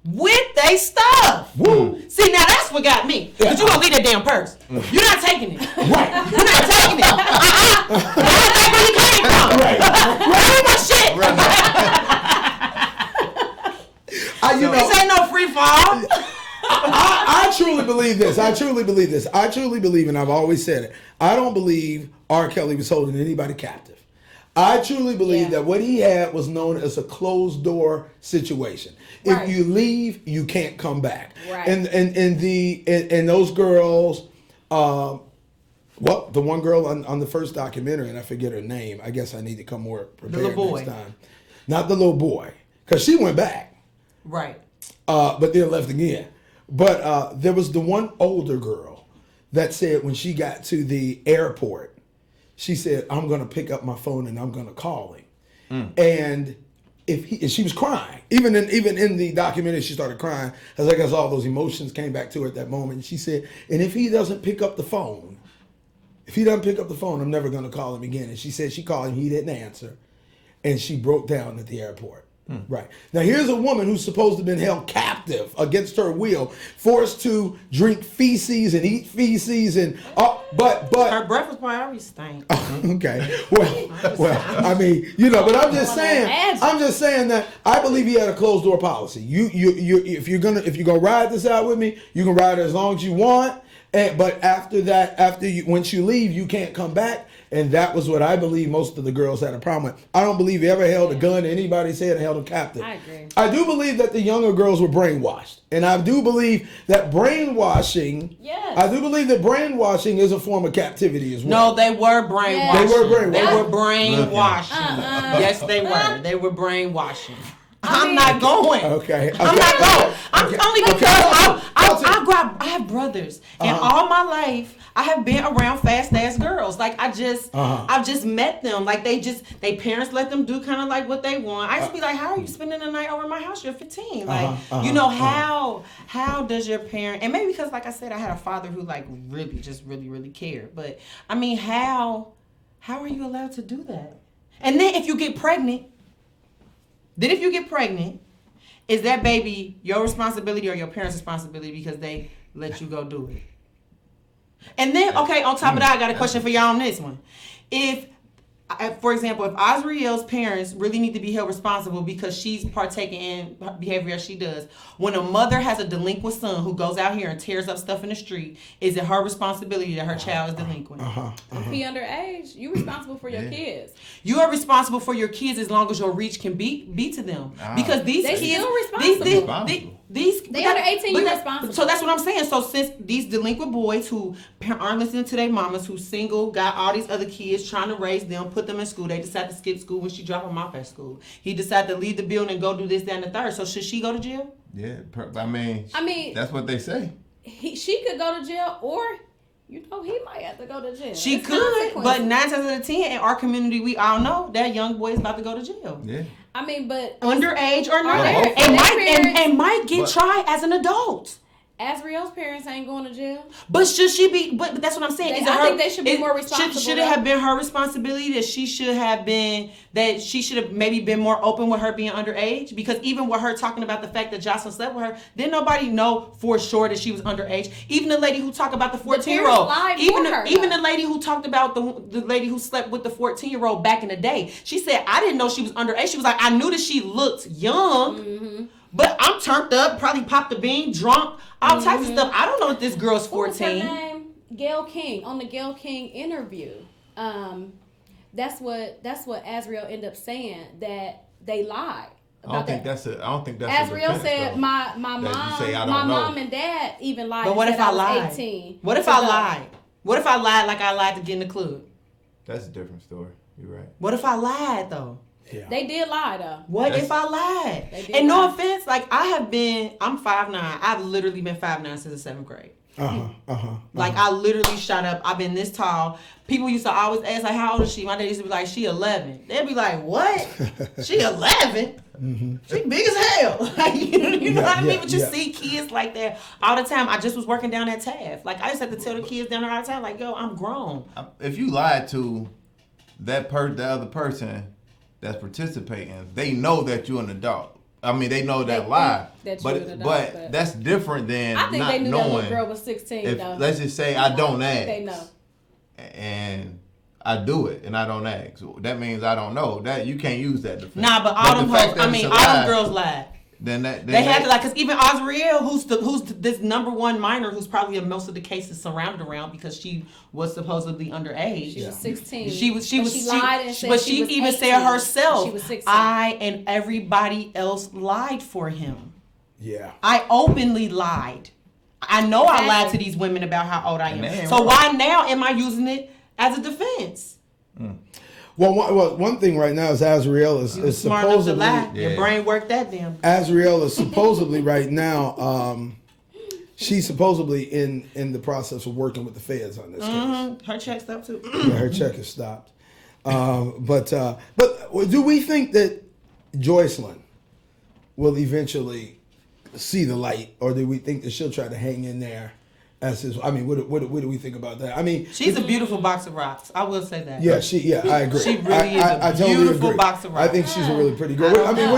Speaker 3: With they stuff. Woo. See, now that's what got me. But you gonna leave that damn purse. You're not taking it.
Speaker 1: Right.
Speaker 3: You're not taking it. That's like where you came from.
Speaker 1: Right.
Speaker 3: Where my shit? This ain't no free fall.
Speaker 1: I truly believe this. I truly believe, and I've always said it, I don't believe R. Kelly was holding anybody captive. I truly believe that what he had was known as a closed door situation. Right. If you leave, you can't come back.
Speaker 2: Right.
Speaker 1: And those girls, the one girl on the first documentary, and I forget her name. I guess I need to come more prepared next time. Not the little boy, because she went back.
Speaker 3: Right.
Speaker 1: But then left again. But there was the one older girl that said when she got to the airport, she said, I'm going to pick up my phone and I'm going to call him. And and she was crying. Even in the documentary, she started crying. As I guess all those emotions came back to her at that moment. And she said, and if he doesn't pick up the phone, I'm never going to call him again. And she said she called him, he didn't answer. And she broke down at the airport. Right. Now here's a woman who's supposed to have been held captive against her will, forced to drink feces and eat feces and but
Speaker 3: her breath was probably stank.
Speaker 1: Okay. Well, I mean, but I'm just saying that I believe he had a closed door policy. If you're gonna ride this out with me, you can ride it as long as you want. But after that, once you leave, you can't come back. And that was what I believe most of the girls had a problem with. I don't believe he ever held a gun to anybody's head and held them captive.
Speaker 2: I agree.
Speaker 1: I do believe that the younger girls were brainwashed. And I do believe that brainwashing is a form of captivity as well.
Speaker 3: No, they were brainwashing.
Speaker 1: Yes.
Speaker 3: They were brainwashing. Yes, they were. They were brainwashing. I'm not going.
Speaker 1: Okay.
Speaker 3: I'm not going. Only because I have brothers, and all my life I have been around fast ass girls. Like I've just met them. Like they parents let them do kind of like what they want. I used to be like, how are you spending the night over at my house? You're 15. Like how does your parent? And maybe because like I said, I had a father who like really cared. But I mean, how are you allowed to do that? And then if you get pregnant. Is that baby your responsibility or your parents' responsibility because they let you go do it? And then, okay, on top of that, I got a question for y'all on this one. For example, if Azriel's parents really need to be held responsible because she's partaking in behavior as she does, when a mother has a delinquent son who goes out here and tears up stuff in the street, is it her responsibility that her child is delinquent?
Speaker 2: If he underage, you responsible for your kids.
Speaker 3: You are responsible for your kids as long as your reach can be to them. Because these
Speaker 2: they
Speaker 3: kids,
Speaker 2: still responsible.
Speaker 3: They
Speaker 2: under 18, you're responsible.
Speaker 3: So that's what I'm saying. So since these delinquent boys who aren't listening to their mamas, who's single, got all these other kids, trying to raise them, put them in school, they decide to skip school when she drop them off at school. He decided to leave the building and go do this, that, and the third. So should she go to jail?
Speaker 4: Yeah, I mean, that's what they say.
Speaker 2: She could go to jail, or he might have to go to jail.
Speaker 3: She could, but 9 times out of 10 in our community, we all know that young boy is about to go to jail.
Speaker 4: Yeah.
Speaker 2: I mean, but
Speaker 3: underage or not, and might get tried as an adult.
Speaker 2: Azriel's parents ain't going to jail.
Speaker 3: But should she be? But that's what I'm saying.
Speaker 2: I think they should be more responsible.
Speaker 3: Should it have been her responsibility that she should have maybe been more open with her being underage? Because even with her talking about the fact that Joycelyn slept with her, didn't nobody know for sure that she was underage. Even the lady who talked about the 14-year-old, even the lady who talked about the lady who slept with the 14-year-old back in the day, she said, I didn't know she was underage. She was like, I knew that she looked young. Mm-hmm. But I'm turned up, probably popped the bean, drunk, all types of stuff. I don't know if this girl's 14.
Speaker 2: What was her name? Gayle King. On the Gayle King interview, that's what Azriel ended up saying, that they lied.
Speaker 4: I don't think that's
Speaker 2: Azriel said my mom and dad even lied.
Speaker 3: But what if I lied?
Speaker 2: 18.
Speaker 3: What if I lied? What if I lied like I lied to get in the club?
Speaker 4: That's a different story. You're right.
Speaker 3: What if I lied though?
Speaker 2: Yeah. They did lie though.
Speaker 3: What if I lied? And no offense, like I'm 5'9". I've literally been 5'9" since the 7th grade. Like I literally shot up. I've been this tall. People used to always ask like, how old is she? My dad used to be like, she 11. They'd be like, what? She 11? Mm-hmm. She big as hell. Like, you know what I mean? But you see kids like that all the time. I just was working down at Taft. Like I used to have to tell the kids down there all the time, like, yo, I'm grown.
Speaker 4: If you lied to the other person that's participating, they know that you're an adult. I mean, they know that lie. But that's different than
Speaker 2: I think
Speaker 4: not
Speaker 2: they knew
Speaker 4: knowing.
Speaker 2: That little girl was 16. Though.
Speaker 4: Let's just say I don't ask.
Speaker 2: They know.
Speaker 4: And I do it, and I don't ask. So that means I don't know. That you can't use that defense.
Speaker 3: Nah, but all them girls lied.
Speaker 4: Then
Speaker 3: they had to, like, because even Azriel, who's this number one minor, who's probably in most of the cases surrounded around because she was supposedly underage.
Speaker 2: She was 16.
Speaker 3: She even said herself, she was 16. I and everybody else lied for him.
Speaker 1: Yeah.
Speaker 3: I openly lied. I know I lied to these women about how old I am. So why now am I using it as a defense?
Speaker 1: Well, one thing right now is Azriel is supposedly
Speaker 3: your brain worked that damn.
Speaker 1: Azriel is supposedly right now she's supposedly in the process of working with the feds on this case.
Speaker 3: Her check stopped too.
Speaker 1: Yeah, her check is stopped. But do we think that Joycelyn will eventually see the light, or do we think that she'll try to hang in there as his? I mean, what do we think about that? I mean,
Speaker 3: she's a beautiful box of rocks. I will say that.
Speaker 1: Yeah, I agree.
Speaker 3: She really is a
Speaker 1: totally
Speaker 3: beautiful
Speaker 1: agree.
Speaker 3: box of rocks.
Speaker 1: I think she's a really pretty girl. I mean,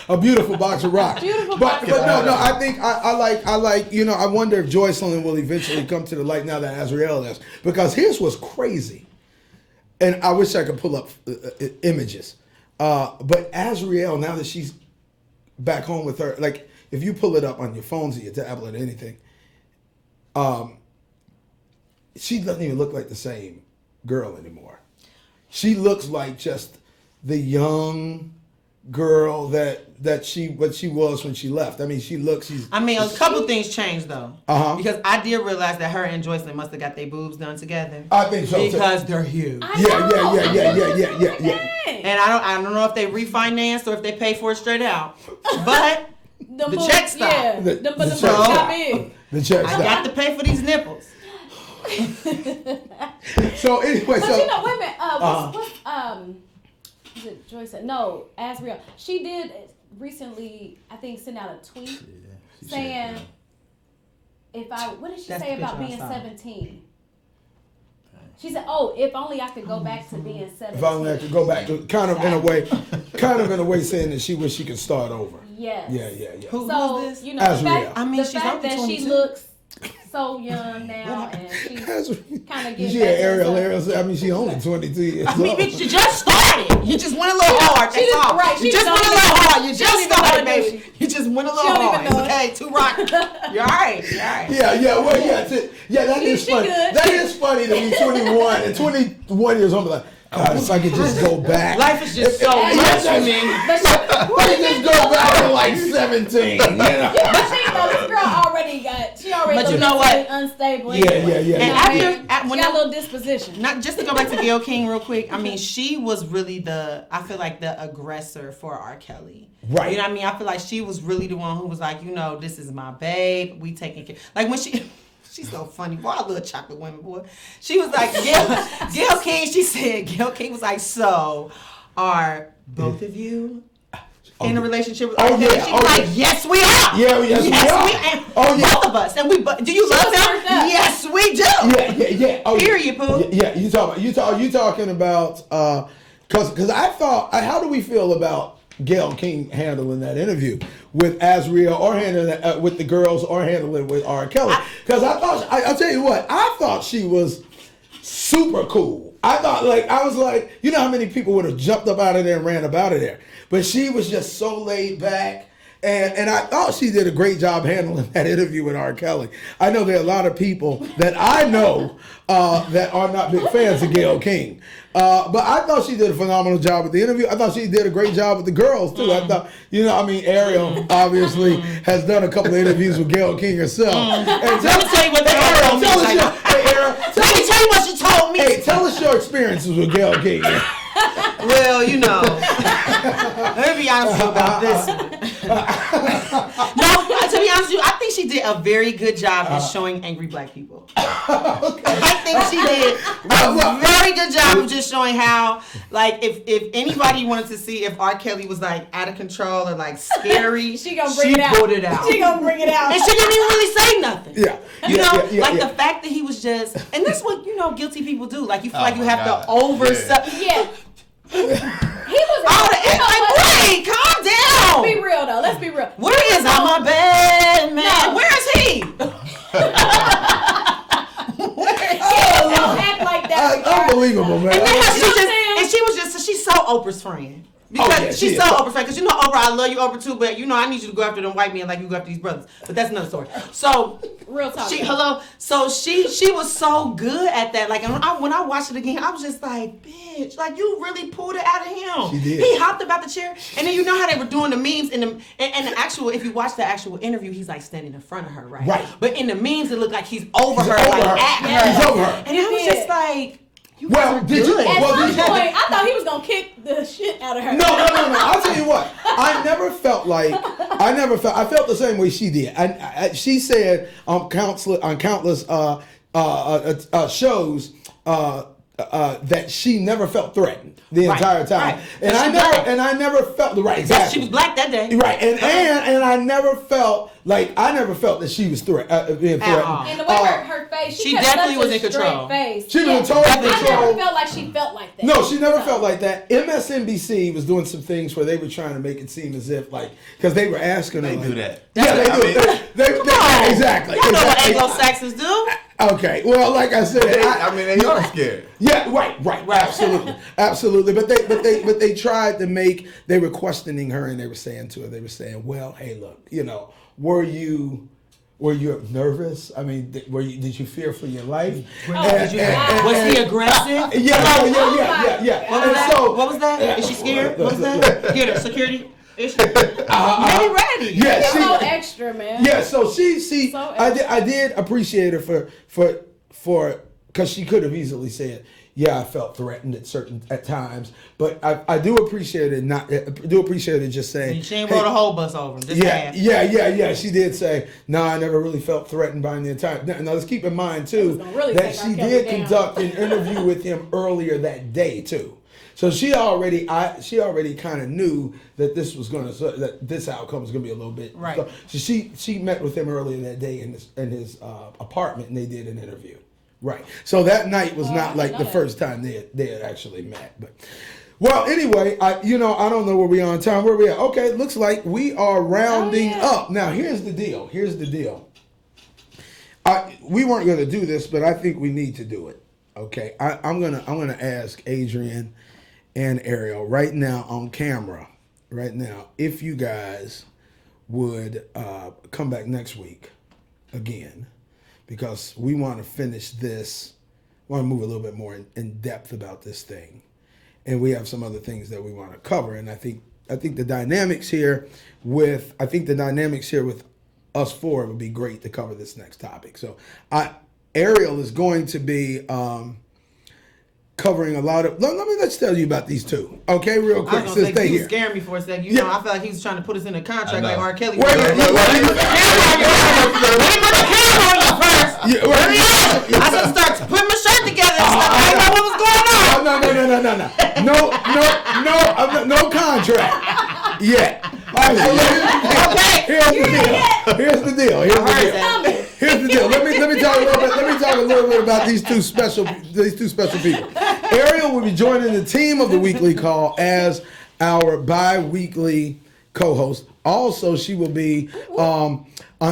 Speaker 1: a beautiful box of rocks. But no, I think I like, I wonder if Joycelyn will eventually come to the light now that Azriel is. Because here's what's crazy. And I wish I could pull up images. But Azriel, now that she's back home with her, like if you pull it up on your phones or your tablet or anything, she doesn't even look like the same girl anymore. She looks like just the young girl that she was when she left. I mean, a couple things changed though. Because I did realize that her and Joycelyn must have got their boobs done together. I think so
Speaker 3: because they're huge.
Speaker 1: Yeah.
Speaker 3: And I don't know if they refinanced or if they paid for it straight out, but the check stopped.
Speaker 2: Yeah, the check stopped.
Speaker 1: I
Speaker 3: got to pay for these nipples.
Speaker 1: So anyway,
Speaker 2: wait a minute. Is it Joycelyn? No, Azriel. She did recently, I think, send out a tweet saying, what did she say about being 17? She said, if only I could go back to being 17.
Speaker 1: If only I could go back to kind of in a way saying that she wish she could start over.
Speaker 2: Yes.
Speaker 1: Yeah.
Speaker 2: Who's
Speaker 3: this?
Speaker 2: The fact,
Speaker 3: she's
Speaker 2: that
Speaker 3: 22.
Speaker 2: she looks so young now, and she's kind of getting
Speaker 1: Ariel. I mean, she only 22 years old.
Speaker 3: Bitch, you just started. You just went a little hard. That's all.
Speaker 2: Right.
Speaker 3: You just went a little hard. You just started, baby. You just went a little hard. Okay, too rocky. You're all right.
Speaker 1: Yeah. Well, that is funny. That is funny to be 21 and 21 years old. Like, God, if I could just go back.
Speaker 3: Life is just so much for me.
Speaker 1: Let me just go back to like 17. You know?
Speaker 2: This girl already got. She already.
Speaker 3: But you know what?
Speaker 2: Unstable.
Speaker 1: Yeah.
Speaker 2: And when she got a little disposition.
Speaker 3: Not just to go back to Gayle King real quick. I mean, she was really the aggressor for R. Kelly.
Speaker 1: Right.
Speaker 3: You know what I mean? I feel like she was really the one who was like, this is my babe. We taking care. Like when she. She's so funny. Boy, I love chocolate women, boy. She was like, Gayle King, she said, Gayle King was like, so are both of you in a relationship with R. Kelly? She was like, yes, we are.
Speaker 1: Yes, we are.
Speaker 3: Both of us. And do you love him? Yes, we do.
Speaker 1: Yeah.
Speaker 3: Period, Pooh.
Speaker 1: Yeah, you talking about, because I thought, how do we feel about Gayle King handling that interview with Azriel, or handling with the girls, or handling with R. Kelly? Because I'll tell you what, I thought she was super cool. I was like, you know how many people would have jumped up out of there and ran up out of there, but she was just so laid back. And I thought she did a great job handling that interview with R. Kelly. I know there are a lot of people that I know that are not big fans of Gayle King. But I thought she did a phenomenal job with the interview. I thought she did a great job with the girls, too. I thought, Ariel obviously has done a couple of interviews with Gayle King herself. And
Speaker 3: let me tell you what Ariel told me. Let me tell you what she told me.
Speaker 1: Hey, tell us your experiences with Gayle King.
Speaker 3: Well, let me be honest with you about this. No, to be honest with you, I think she did a very good job in showing angry black people. I think she did a very good job of just showing how, like, if anybody wanted to see if R. Kelly was like out of control or like scary,
Speaker 2: she pulled it out. She gonna bring it out,
Speaker 3: and she didn't even really say nothing.
Speaker 1: The
Speaker 3: fact that he was just, and that's what guilty people do. Like you feel like you have to over stuff.
Speaker 2: Yeah. He was
Speaker 3: wait, calm down.
Speaker 2: Let's be real though. Let's be real.
Speaker 3: Where is my bed, man? No. Where is he?
Speaker 2: Don't act like that.
Speaker 1: Unbelievable, man.
Speaker 3: And she was just, she's so Oprah's friend. Because she's so Oprah's friend. Because Oprah, I love you, Oprah, too, but I need you to go after them white men like you go after these brothers. But that's another story. So,
Speaker 2: real talk.
Speaker 3: So she was so good at that. Like, when I watched it again, I was just like, bitch, like, you really pulled it out of him.
Speaker 1: She did.
Speaker 3: He hopped about the chair. And then you know how they were doing the memes and the actual, if you watch the actual interview, he's like standing in front of her, right?
Speaker 1: Right.
Speaker 3: But in the memes, it looked like he's over her, at her.
Speaker 1: He's over her.
Speaker 3: And I was just like,
Speaker 2: At some point, I thought he was gonna kick the shit out of her.
Speaker 1: No. I'll tell you what. I never felt like I felt the same way she did. She said on countless shows that she never felt threatened the entire time,
Speaker 3: right.
Speaker 1: and I never felt right. Exactly.
Speaker 3: She was black that day,
Speaker 1: right? And I never felt that she was being threatened.
Speaker 2: And the way her face, she
Speaker 3: definitely was in control.
Speaker 2: Face.
Speaker 1: She was in total control.
Speaker 2: I never felt like she felt like that.
Speaker 1: No, she never felt like that. MSNBC was doing some things where they were trying to make it seem as if because they were asking her.
Speaker 4: They do that.
Speaker 1: Yeah, they do. They exactly.
Speaker 3: Y'all know what Anglo-Saxons do.
Speaker 1: Okay, well, like I said,
Speaker 4: they are scared.
Speaker 1: Yeah, right, absolutely. But they tried to they were questioning her, and they were saying, well, hey, look, were you nervous? I mean, did you fear for your life?
Speaker 3: Was he aggressive?
Speaker 1: Yeah.
Speaker 3: What was that? Is she scared? What was that? Get her security. Is she? Ready.
Speaker 1: Yeah,
Speaker 2: she's so extra, man.
Speaker 1: Yeah, so she I did appreciate her for because she could have easily said, yeah, I felt threatened at times, but I do appreciate it just saying
Speaker 3: she ain't rode a whole bus over him.
Speaker 1: Yeah. She did say, no, I never really felt threatened by the entire. Now let's keep in mind too that she did conduct an interview with him earlier that day too. So she already kind of knew that this outcome was going to be a little bit
Speaker 3: right.
Speaker 1: So she met with him earlier that day in his apartment, and they did an interview. Right. So that night was not like the first time they had actually met. But well, anyway, I don't know where we are on time. Where we at? Okay, it looks like we are rounding up. Now here's the deal. We weren't going to do this, but I think we need to do it. Okay. I'm gonna ask Adrian and Ariel right now on camera, if you guys would come back next week again, because we want to finish this, want to move a little bit more in depth about this thing, and we have some other things that we want to cover. And I think the dynamics here with us four would be great to cover this next topic. So Ariel is going to be covering a lot of. Let's tell you about these two, okay, real quick.
Speaker 3: I was gonna say, he was scaring me for a second. I feel like he was trying to put us in a contract like R. Kelly.
Speaker 1: Wait,
Speaker 3: let me put the camera on you first. I should start putting my shirt together and stuff. I didn't know what was going on.
Speaker 1: No contract yet. All right, so here's the deal. Let me talk a little bit about these two special people. Ariel will be joining the team of the Weekly Call as our bi-weekly co-host. Also, she will be on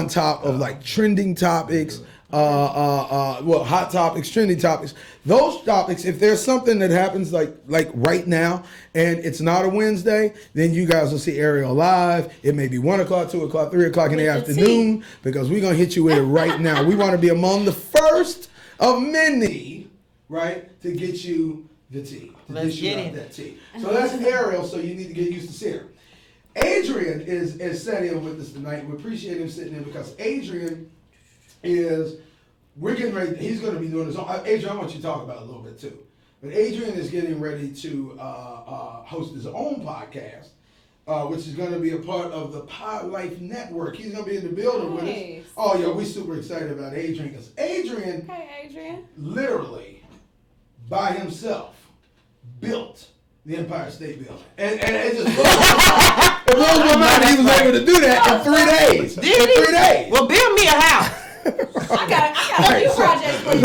Speaker 1: top of like trending topics, hot topics, trending topics. Those topics, if there's something that happens like right now and it's not a Wednesday, then you guys will see Ariel live. It may be 1 o'clock, 2 o'clock, 3 o'clock in the afternoon, because we're going to hit you with it right now. We want to be among the first of many, right, to get you the tea.
Speaker 3: Let's get it.
Speaker 1: That tea. So that's Ariel, so you need to get used to seeing her. Adrian is sitting in with us tonight. We appreciate him sitting in because Adrian we're getting ready. He's going to be doing his own. Adrian, I want you to talk about it a little bit too. But Adrian is getting ready to host his own podcast, which is going to be a part of the Pod Life Network. He's going to be in the building with us. Oh, yeah, we're super excited about Adrian because Adrian, literally by himself built the Empire State Building, and it just blows my mind he was able to do that in 3 days.
Speaker 3: Did he? 3 days. Well, build me a house.
Speaker 2: I got a few projects for you.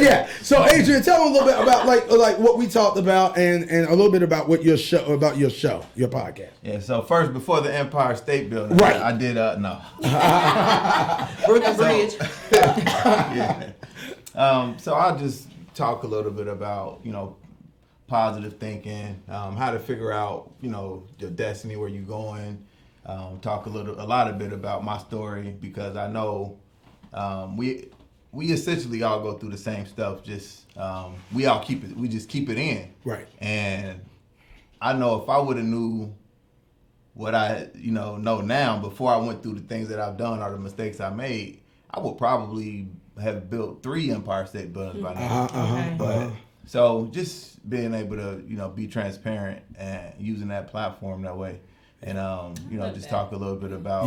Speaker 1: Yeah. So, Adrian, tell them a little bit about like what we talked about and a little bit about your podcast.
Speaker 4: Yeah. So first, before the Empire State Building,
Speaker 1: right?
Speaker 4: I did no.
Speaker 3: Brooklyn Bridge.
Speaker 4: Yeah. So I'll just talk a little bit about positive thinking, how to figure out your destiny, where you're going. Talk a lot bit about my story, because I know. We essentially all go through the same stuff. Just we just keep it in.
Speaker 1: Right.
Speaker 4: And I know if I would have knew what I know now before I went through the things that I've done or the mistakes I made, I would probably have built 3 Empire State Buildings by now. So just being able to be transparent and using that platform that way and just talk a little bit about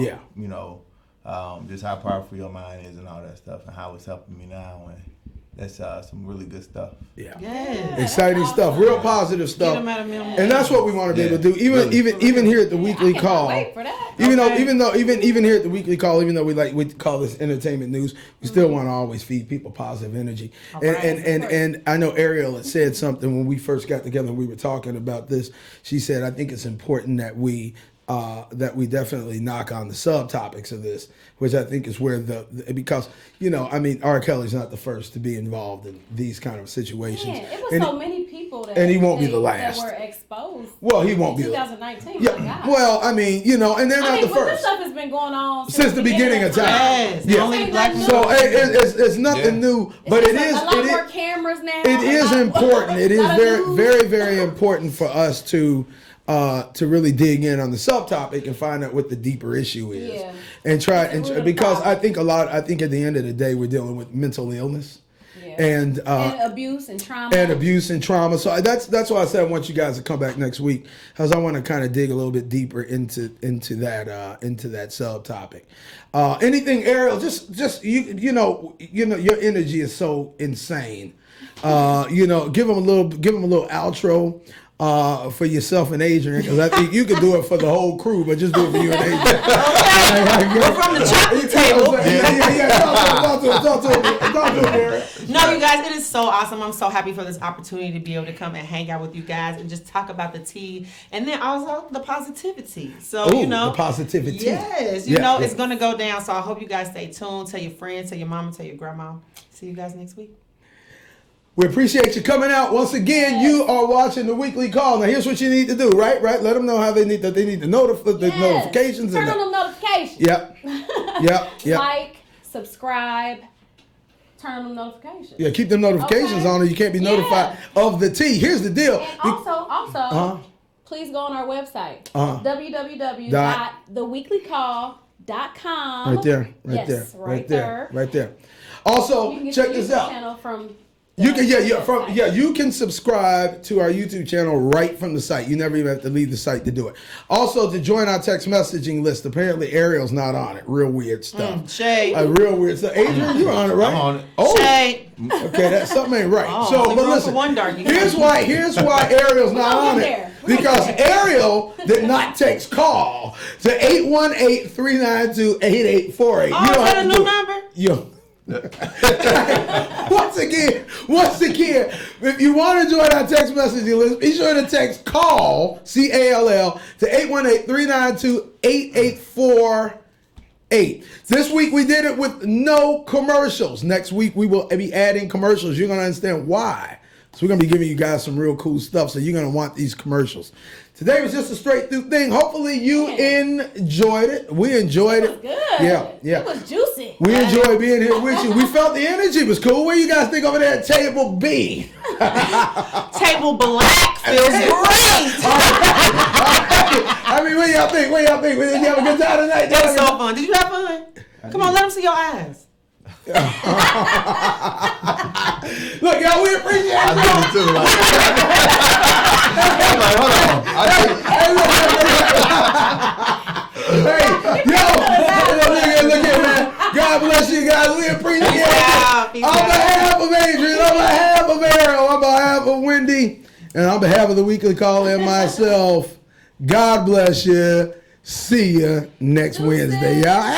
Speaker 4: just how powerful your mind is and all that stuff, and how it's helping me now. And that's some really good stuff.
Speaker 1: Yeah.
Speaker 3: Yes.
Speaker 1: Exciting stuff. Real positive stuff. And that's what we want to be able to do. Even here at the weekly call.
Speaker 2: Wait for that.
Speaker 1: Even here at the weekly call, even though we call this entertainment news, we still want to always feed people positive energy. And I know Ariel had said something when we first got together and we were talking about this. She said, I think it's important that we definitely knock on the subtopics of this, which I think is where because R. Kelly's not the first to be involved in these kind of situations.
Speaker 2: Man, it was so many people that
Speaker 1: and he won't be the last
Speaker 2: that were exposed.
Speaker 1: Well, he won't be
Speaker 2: 2019.
Speaker 1: Yeah. Well, and they're not the first.
Speaker 2: This stuff has been going on
Speaker 1: since the beginning of time.
Speaker 3: Yes.
Speaker 1: Yeah.
Speaker 3: Only black
Speaker 1: So it's nothing new, but it is
Speaker 2: a lot more cameras now.
Speaker 1: It is important. It is very, very, very important for us to really dig in on the subtopic and find out what the deeper issue is, and because I think at the end of the day we're dealing with mental illness, and
Speaker 2: abuse and trauma.
Speaker 1: So that's why I said I want you guys to come back next week, because I want to kind of dig a little bit deeper into that subtopic. Anything, Ariel? Just your energy is so insane. Give them a little outro. For yourself and Adrian, because I think you could do it for the whole crew, but just do it for you and Adrian.
Speaker 3: We're from the chocolate table.
Speaker 1: Talk to him.
Speaker 3: No, you guys, it is so awesome. I'm so happy for this opportunity to be able to come and hang out with you guys and just talk about the tea, and then also the positivity. So,
Speaker 1: the positivity.
Speaker 3: Yes, it's going to go down. So I hope you guys stay tuned. Tell your friends, tell your mama, tell your grandma. See you guys next week.
Speaker 1: We appreciate you coming out. Once again, you are watching the weekly call. Now, here's what you need to do, right? Let them know how they need to notify the notifications.
Speaker 2: Turn on the notifications.
Speaker 1: Yep.
Speaker 2: Like, subscribe, turn on the notifications.
Speaker 1: Yeah, keep the notifications on, or you can't be notified of the tea. Here's the deal.
Speaker 2: And also, please go on our website, www.theweeklycall.com.
Speaker 1: Right there. Also, check this out. You can subscribe to our YouTube channel right from the site. You never even have to leave the site to do it. Also, to join our text messaging list, apparently Ariel's not on it. Real weird stuff.
Speaker 3: Shay.
Speaker 1: Real weird stuff. Adrian, you're on it, right?
Speaker 4: I'm on it.
Speaker 1: Oh.
Speaker 3: Shay.
Speaker 1: Okay, that something ain't right.
Speaker 3: But
Speaker 1: listen. Here's why Ariel's not on it. Because Ariel did not text call to 818-392-8848.
Speaker 3: Oh, is that a new number?
Speaker 1: Once again, if you want to join our text messaging list, be sure to text call, CALL, to 818-392-8848. This week we did it with no commercials. Next week we will be adding commercials. You're going to understand why. So we're going to be giving you guys some real cool stuff, so you're going to want these commercials. Today was just a straight through thing. Hopefully you enjoyed it. We enjoyed it.
Speaker 2: It was good.
Speaker 1: Yeah.
Speaker 2: It was juicy.
Speaker 1: We enjoyed being here with you. We felt the energy was cool. What do you guys think over there at table B?
Speaker 3: Table black feels great.
Speaker 1: I mean, what y'all think? Did you have a good time tonight?
Speaker 3: That was so fun. Did you have fun? Come on, let them see your eyes.
Speaker 1: Look, y'all, we appreciate it.
Speaker 4: I did it too. Hold on.
Speaker 1: Hey, look here, man. God bless you guys. We appreciate it. On behalf of Adrian, on behalf of Ariel, on behalf of Wendy, and on behalf of the Weekly Call and myself, God bless you. See you next Wednesday, y'all.